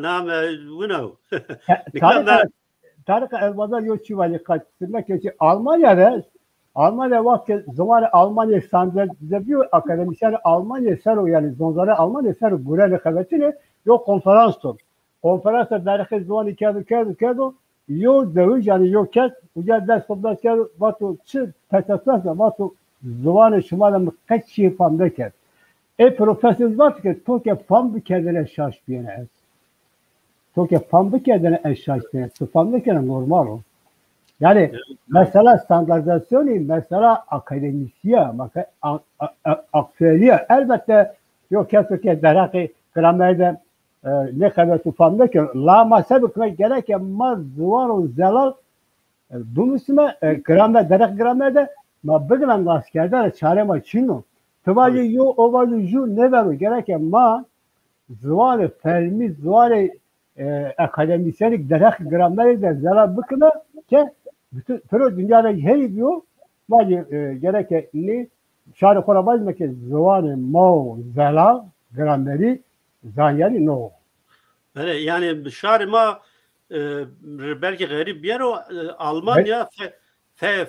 نعم ونو Tarık Elbazar yok çivali kaçtırmak için Almanya vakti zamanı Almanya sandığı akademisyen Almanya sero yani zonzara Almanya sero buraya kavetini yok konferanstı. Konferansta derken zaman kağıdı yok dövüş yani yok kes uca ders toplarken vatu çı tetaslasla vatu zamanı şumalı kaç şey famdaki. Profesör var ki Tokyo fam bir kendine şaş bir yere. Tokyo fam bir kendine eşyaş bir yere. Fam bir kendine normal o. Yani mesela standartizasyonu, mesela akademisya, aktüeliye elbette yok kesinlikle deraki gramerde ne kadar tufanda ki la masabıkla gereken mazvar o zelal bunun üstüne gramer, derek gramerde ma bıgılan askerde çare ma çino. Tıvacı yo ovacı ju ne var o gereken ma zıvarı fermi zıvarı akademisyenik derek gramerde zelal bıkına ki bütün dünyada her diyor var gereken ne şarı korabaz mı ki zıvarı ma zelal grameri zanyali no. Yani şari ma belki garip bir yer o Almanya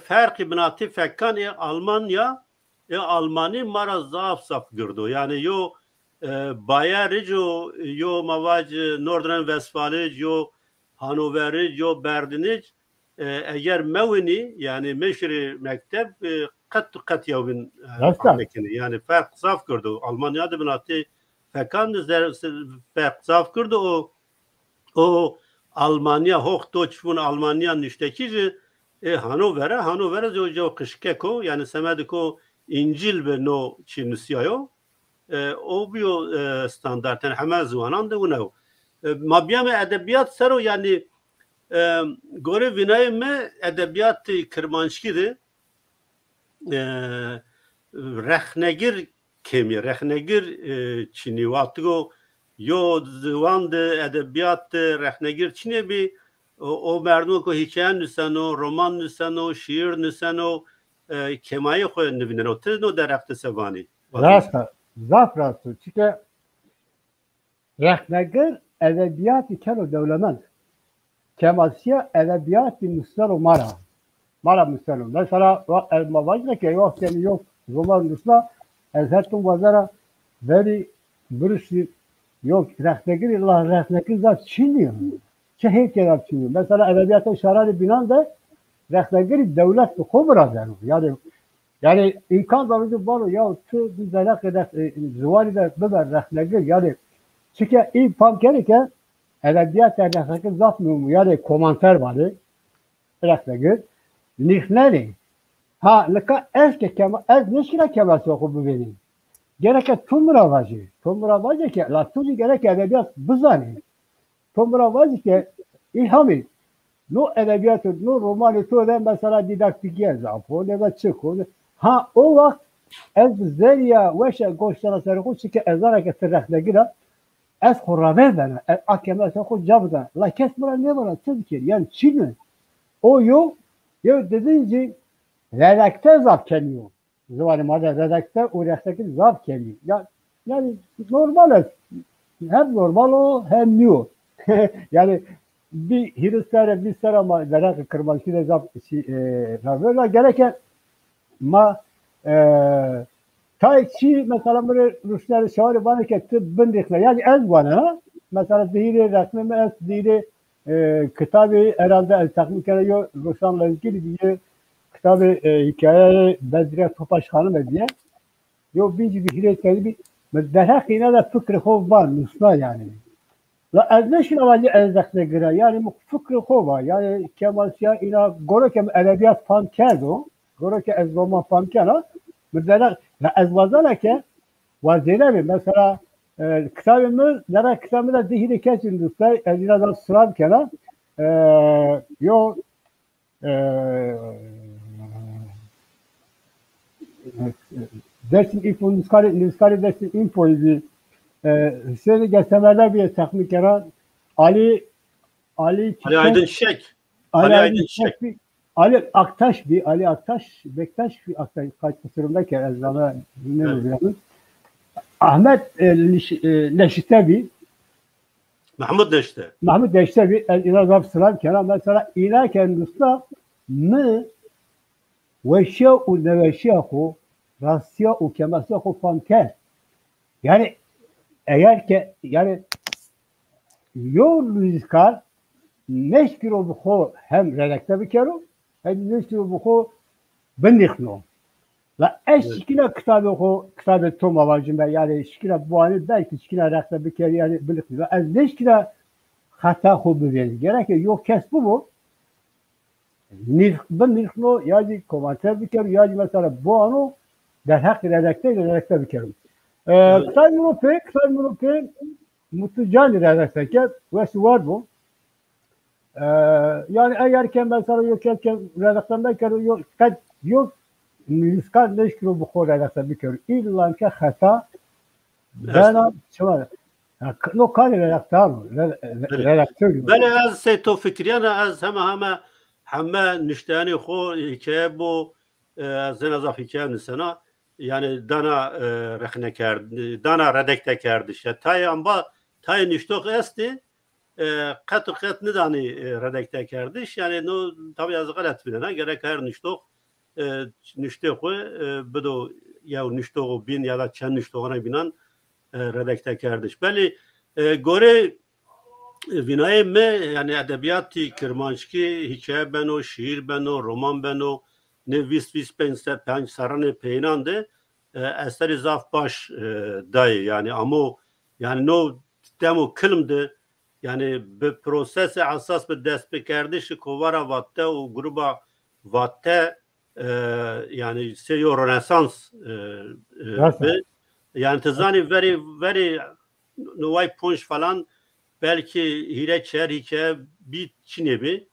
farkı binati fekkan Almanya Almani mara zaf gördü. Yani yo Bayeric yo mavac Northern Westfalic yo Hannoveric yo Berdinic eğer mevini yani meşri mektep kat yavin yani fark zaf gördü. Almanya'da binati fekkan fark zaf gördü o Almanya hochdeutsch von Almanya niştekici Hannover'e jo kışkeko yani semediko İncil ve no çinisiyo o bio standartın hemen zıvanan da bunu mabiyame edebiyat sero yani göre vinayme edebiyat Kırmanşki'di rehnegir kemi rehnegir Çin'i vatgo yo zıvandı edebiyat rehnegir Çin'e bir o merdum ko hikaye nüseno roman nüseno şiir nüseno kemayi koyun nüvinen o tezno derekte sevani Rasta zafrası çünkü rehnegir edebiyat kelo devlemen Kemalsiye edebiyat-ı müslüman mara müslüman. Mesela elmavacda ki yok seni yok roman müslüman ezhertun vazara veri birisi yok rehnegir Allah rehnegir zat Çinliyor. Çehir kerap Çinliyor. Mesela edebiyatın şararı binan da rehnegir devlet kubra yani imkan zararı var ya tu düzelak eder zuvali de biber rehnegir yani çünkü ilk pam gereken edebiyat edebiyatı zatmıyor yani komentar var rehnegir nihleri ha leka eski kema ez neşire keması oku benim gereken tumra vacı ki la tuzi gerek edebiyat buzani tumra vacı ki ilhami no edebiyatı no romanı to da mesela didaktik yazap o ne de çıkıyor ha o vakit ez zeriya veşe goşlara sarı ki ezara ki rehnegir ez khurabe bana akema ko jabda la kesmara ne var tezkir yani Çin o yok ya dediğince redakte zap geliyor zamanı madde redakte o redakte zap geliyor yani normal hem normal o hem new yani bir Hristiyan bir sarama merak kırmak için zap böyle gereken ma Tayçi mesela böyle Ruslar şahane bana ki tıbbındikler yani ez bana mesela dili resmi ez dili kitabı herhalde el takmik ediyor Ruslarla ilgili bir kitabı hikaye Bedriye Topaş Hanım diye. Yo binci bir hire bir derhak yine de fikri hov var Müslüman yani. La ez neşin avacı ezdekne göre yani fikri hov var yani Kemal Siyah ina göre ki edebiyat fan kerdo göre ki ez roman fan kera derhak la ez vazana ki vazine mesela kitabımız derhak kitabımda zihni kesin dostlar ezinadan sıram kera yo dersin info niskari dersin info gibi Hüseyin Gesemerler bir takmik yaran Ali Aydın Çiçek. Ali Aydın Çiçek Ali Aktaş Bektaş bir Aktaş kaç kusurumdayken ezanı dinlemiyorum. Ahmet Neşitebi Mahmut Neşitebi İnazam Sıram Kenan mesela İna kendisine mı veşya-u neveşya-hu rasya-u kemasya-hu fanker yani eğer ki yani yol rüzgar neşkiro buho hem redakte bikero hem neşkiro buho bendikhno la eşkina kitabı tom avacım ben yani eşkina bu ani belki eşkina redakte bikero yani bendikhno la ez neşkina hata hu bilen gerek yok kes bu bendikhno yani komanter bikero yani mesela bu anı derhak redakte bikero Kısa pek mutlu can redakte ve var bu. Yani eğer ki mesela yok redaktörde yok niskar neşkilo bu konu redakte bir kere İllan ki hata bana çömel no kani redaktör ben az seyto fikriyana az heme niştani xo hikaye bu zenazaf hikaye sana yani dana rexne kerdi dana redakte kerdi tay amba tay niştok esti qat nidani redakte kerdiş yani no tabi az galat bilene gerek her niştok niştok bedo ya niştok bin ya da çen niştokuna binen redakte kerdiş beli gore vinay me yani edebiyatı Kirmanşki hikaye beno şiir beno roman beno ne 25 saranı peynande eseri zaf baş dayı yani ama yani no demo kılımdı yani bir prosesi asas bir dest bekerdiş kovara vatte o gruba vatte yani seyo Rönesans yani tezani very no punch falan belki hire çer hikaye bir çinebi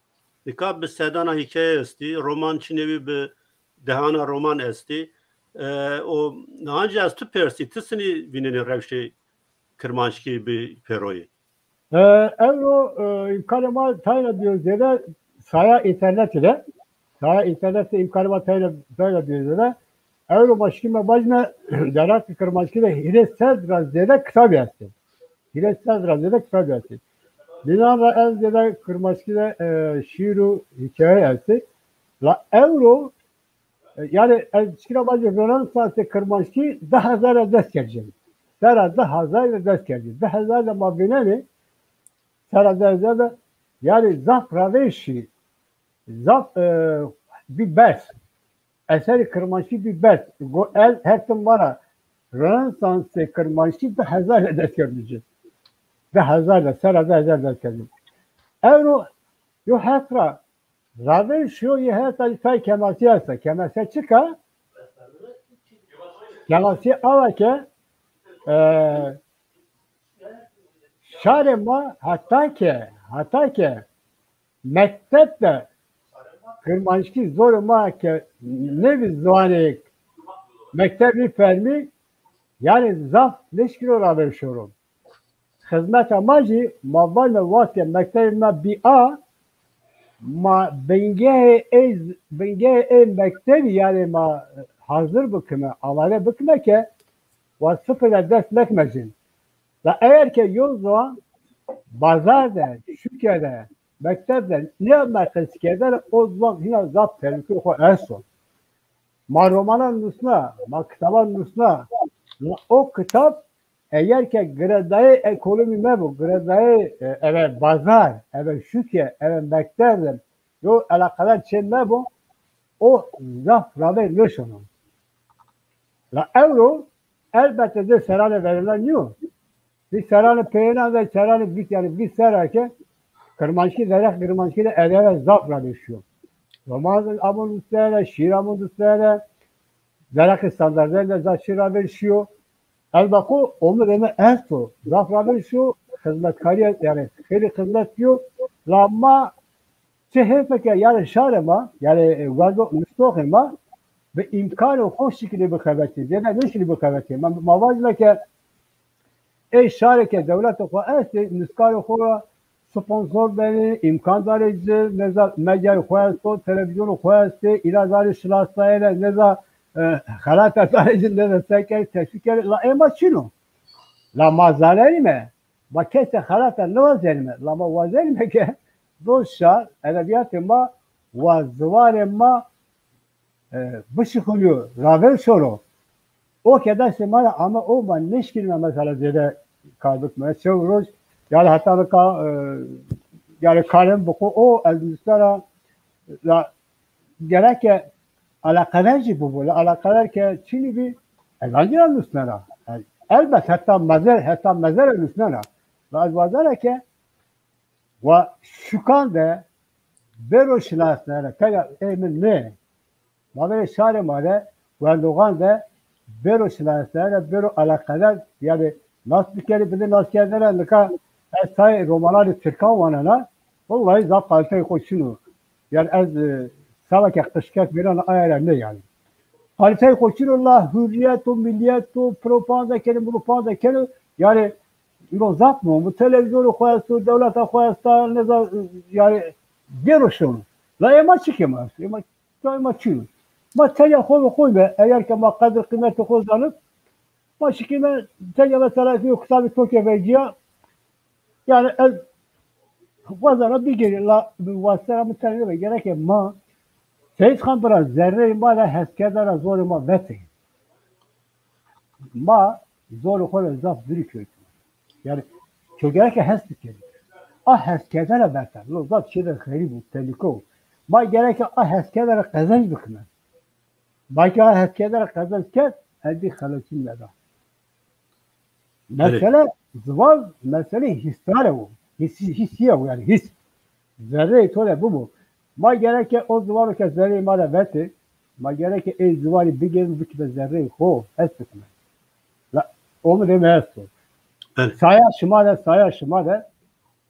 Nikab bir sedana hikaye esti, roman çinevi bir dehana roman esti. O nahanca az tu persi, tisini vinini revşi Kirmanşki bir peroyi. Evro imkanıma tayla diyoruz dedi, saya internet ile imkanıma tayla diyoruz dedi. Evro başkime bacına derak Kirmanşki de Hiresel Razde'de kitap yazdı. Dinara ez de Kırmaşki'de şiiru hikaye yazdı. La Evro yani Eskişehir bacı Rönesans'ta Kırmaşki daha zara dest geleceğim. Sera daha zara dest geleceğim. Daha zara mabineli Sera da yani zaf raveşi zaf bir bers eseri Kırmaşki bir bers. El her tim bana Rönesans'ta Kırmaşki daha zara dest geleceğim. Sera dest geleceğim. Evro yo hatra raveş yo ye hatra tay kemasiyasa kemasiya çıka kemasiya avake şarema hatta ki mektepte Kırmanşki zoruma ki nevi zuani mektebi fermi yani zaf neşkilo raveşorum hizmet amacı mavval ve vakti mektebime bi'a ma benge mektebi yani ma hazır bıkıma amale bıkıma ki ve sıfıra ders lekmezin ve eğer ki yol zaman bazarda, şükede, mektepte ne merkezkede o zaman yine zat tehlikeli o erson ma romanın nusna ma kitabın nusna o kitap eğer ki gradayı ekonomi mebu, gradayı evet bazar, evet şükye, evet mektebden yok alakalar çen mebu, o zaf rabe nöşonu. La euro elbette de serane verilen yok. Bir serane peyna ve serane bit yani bir serake kırmançki derek kırmançki de edeve zaf radışıyor. Roman amın üstlerine, şiir amın üstlerine derek standartlarıyla zaf şiir radışıyor. Elbette onu deme erto. Zaf radışıyor. Hizmetkari yani hizmet diyor. Lama çehefeke yani şarema yani vazo müstohima ve imkanı hoş şekilde bekaveti. Yani ne şekilde bekaveti? Mavazla ki ey şareke devlet o esti müskal o sponsor beni imkan darıcı neza medya koyarsa televizyon koyarsa ilazari şlasayla neza halat darıcı neza seker teşvik la emaçino la mazaleri mi? Bakete halata ne vazelme la vazelme ki doşa edebiyat ma ve zıvar ma bışıkılıyor ravel soru o kadar semana ama o man neşkilme mesela zede kaldık mı çevruz yani hatta yani kalem bu o elbislara la gerek alakalarcı bu alakalar ki Çin'i bir eğlenceli elbislara elbette hatta mezer elbislara lazım var ki ve şu kanda bero şinaslara kaya emin ne madem şare madem ve logan da bero şinaslara bero alakalar yani nasıl bir kere bize nasıl geldiler lika say romanları Türkan vanana vallahi zat kaliteye koşunu yani az sabah yaklaşık bir an ayarlar ne yani kaliteye koşuyorlar hürriyet o milliyet o propaganda kelime yani İro zat mı? Bu televizyonu koyarsın, devlete koyarsın, ne zaman yani görüşün. La emaçı ki mas, emaçı. Ma teya koy be, eğer ki ma kadir kıymeti kozlanıp, ma şikime teya mesela yok tabi Tokyo verciye, yani vazara bir geri la vasıra mutlu ve gerek ki ma Seyit Khan biraz zerre ma da heskedara zor ma veti. Ma zor koy zaf birikiyor. Yani çok gerek hesket gelir. Heskedere beter. Lo zat şeyden khari bu teliko. Ma gerek heskedere kazanç bıkma. Belki heskedere kazanç ket hadi xalaçın da. Mesela zıval mesele hissare bu. Hissiye bu yani his. Zerre tole bu. Ma gerek o zıvalı ke zerre ma da veti. Ma gerek zıvalı bir gelin bir kibe zerre ho hesbetme. La onu demezsin. Saya şimade,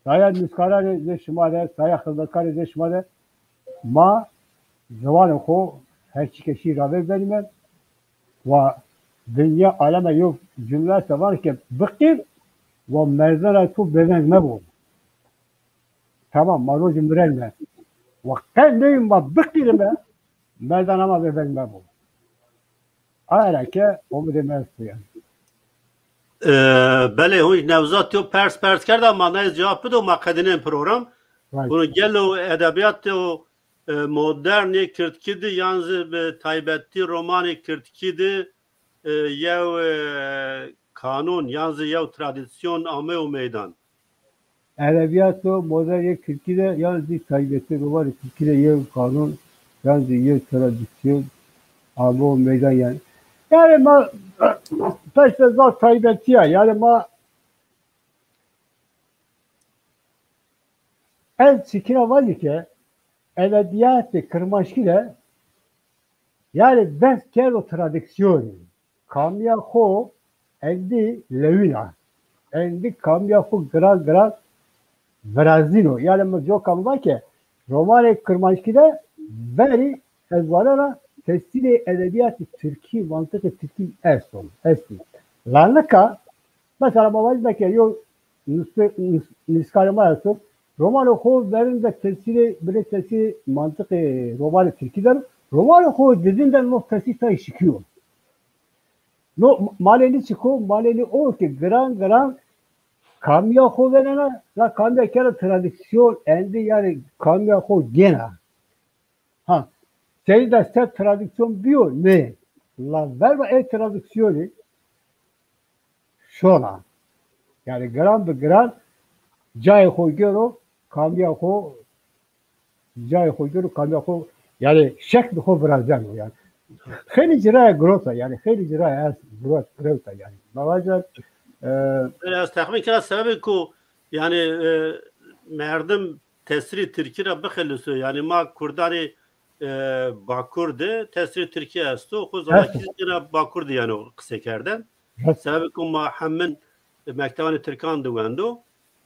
saya nüskarare de şimade, saya hızlıkare de şimade, ma zamanı ko her çikeşi rave verime ve dünya aleme yok cümle var ki bıkır ve merzara tu bevenme bu. Tamam maroz imrenme. Ve kendiyim ve bıkırime merdanama bevenme bu. Aynen ki o mu demezsin yani. بله هوی نوزاد تو پرس کرد اما نه جواب بده و مقدنه پروگرام bunu gel o edebiyat o modern kirtkidi yalnız taybetli romanı kirtkidi ya kanun yalnız ya tradisyon ame o meydan edebiyat o modern kirtkide yalnız taybetli romanı kirtkide ya kanun yalnız ya tradisyon ame o meydan yani ma peşte zat taybetliye yani ma el fikre var ki edebiyat kırmaşkile yani bez kero tradisyon kamya ho endi levina endi kamya ho gran Brazilo yani mıco kamva ki roman kırmaşkile veri ezvarara tesiri edebiyatı Türkiye mantıklı Türkiye erson eski lanlıka mesela babacıdaki yol niskalama erson roman oku verin de tesiri bir tesiri mantıklı roman Türkiye'den roman oku dediğinden no tesiri sayı çıkıyor no maleli çıkıyor maleli o ki gran kamya oku verene la kamya kere tradisyon endi yani kamya oku gene ha Şey de set tradisyon diyor ne? La verme tradisyonu şuna. Yani gram be gram cay koyuyor kamya ko cay koyuyor kamya ko Yani şek bixo bırakacağım yani. Xeyli ciraya grota yani xeyli ciraya grota yani. Mavaca از تخمین کرد سبب کو یعنی مردم تسری ترکی را بخلصو یعنی ما کردانی باکورده تسری ترکیه است و خود زاکی را باکورده یعنی قصه کردن سبب کو ما همین مکتبان ترکان دوندو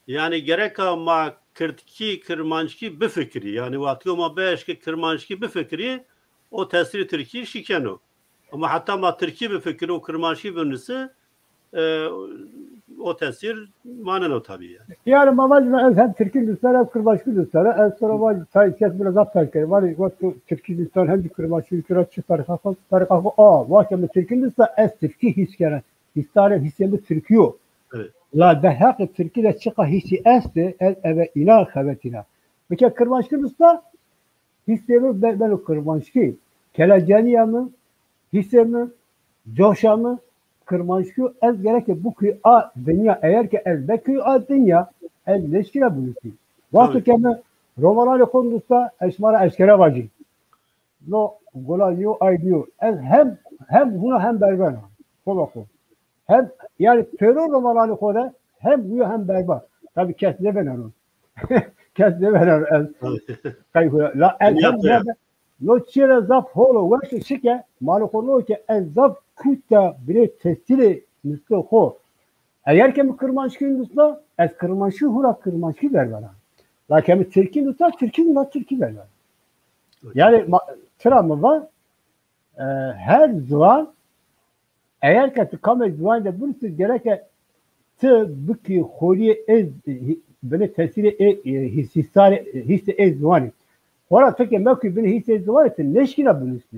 yani gerek ma Kürtki Kırmançki bir fikri yani vatio ma beşki Kırmançki bir fikri o tesiri Türkiye şikeno ama hatta ma Türkiye bir fikri o Kırmançki bölünse o tesir manen o tabii yani. Yani mavacına hem Türkistan hem Kırmançkistan en sonra var sayıket biraz aptalken var o Türkistan hem Kırmançki Kırmançki tarikafı var ki Türkistan es Türkiye hiç kere İstanbul hissiyatı Türkiye. Evet. La de hakkı Türkiye'de çıka hissi esti eve ilan havetine. Bir kere Kırmançkistan hissiyatı ben Kırmançki Keleceğini hissemi coşamı Kırmançki ez gerek ki bu köy a dünya eğer ki ez be köy a dünya ez leşkile buluştu. Vakti keme romanları kondusta esmara eskere vacı. No gola diyor ay diyor. Ez hem buna hem berber. Kolako. Hem yani terör romanları koda hem bu hem berber. Tabii kesne ben onu. Kesne ben onu. Kayıkla. La ez hem no çire zaf holo vakti şike malukono ki ez zaf kuta bile tesiri misli ho. Eğer ki Kırmançki Hindus'la ez Kırmançki hura Kırmançki ver bana. Lakin Türkiye Hindus'la Türkiye ver bana. Yani travma var. Her zaman eğer ki kamer zamanında burası gerek tıbbki holiye ez böyle tesiri hissi ez zamanı. Sonra peki mevki beni hissi ez zamanı neşkile buluştu.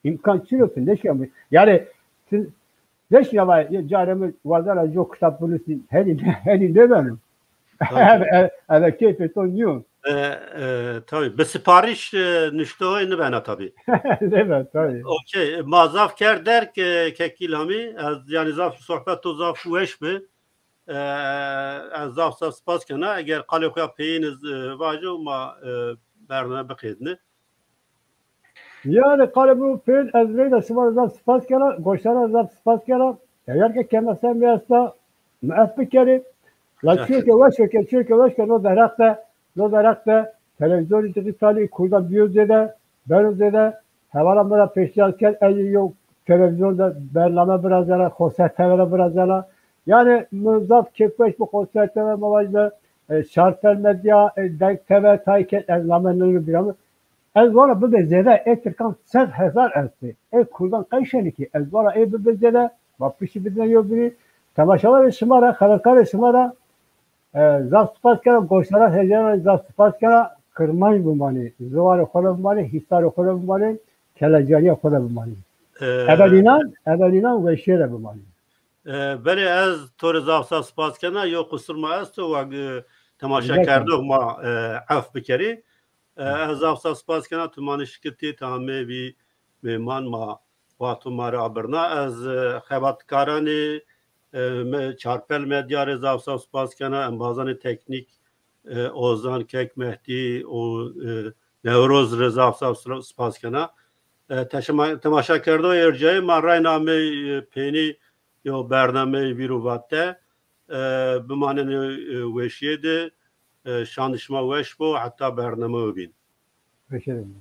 İmkan çürüyorsun neşkile buluştu. Yani neşkile var caremi vazara yok kitap buluştu. Heli ne benim? Evet keyfi tonluyor. Tabii. Be sipariş niştoğu ne bana tabii. Evet tabii. Okey. Ma zaf ker der ki kekilami yani zaf sohbet o zaf weş mi? Zaf spas kana eğer kalekuya peyiniz vacı ma bername baqidni. Yani kalemi peyin ezreyi de sıvar zaf spas kana goşlara zaf spas kana eğer ki kendisi bir hasta müeffik kere la çünkü veş no darakta televizyon digitali kurda biyozede benozede havalamlara peşyalken el yok televizyonda berlama biraz yana konser tevere biraz yana yani mızaf kekbeş bu konser tevere mavajda şartel medya denk tevere tayket lamenleri bir ama ez vara bu bezede etirkan 100,000 esti kurdan kayşeniki ez vara bu bezede bapişi bizden yok biri tamaşalar şımara halakar şımara zaf spaskara goşlara hecana zaf spaskara kırmanç bumani zuvarı kola bumani hisarı kola bumani kelejaniye kola bumani evelinan ve şere bumani beri ez tor zaf spaskana yok kusurma ez to temaşa kerdok ma af bikeri ez zaf spaskana tumani şirketi tamamı bir meman ma vatu mara aberna ez xebatkarani çarpel medya reza spaskana embazan teknik Ozan Kek Mehdi o Nevroz Reza spaskana temaşa kerdo ercay marrayname peni yo bername biruvatte bimanen weşiyede şanışma weş bu hatta bername bin. Beşerim.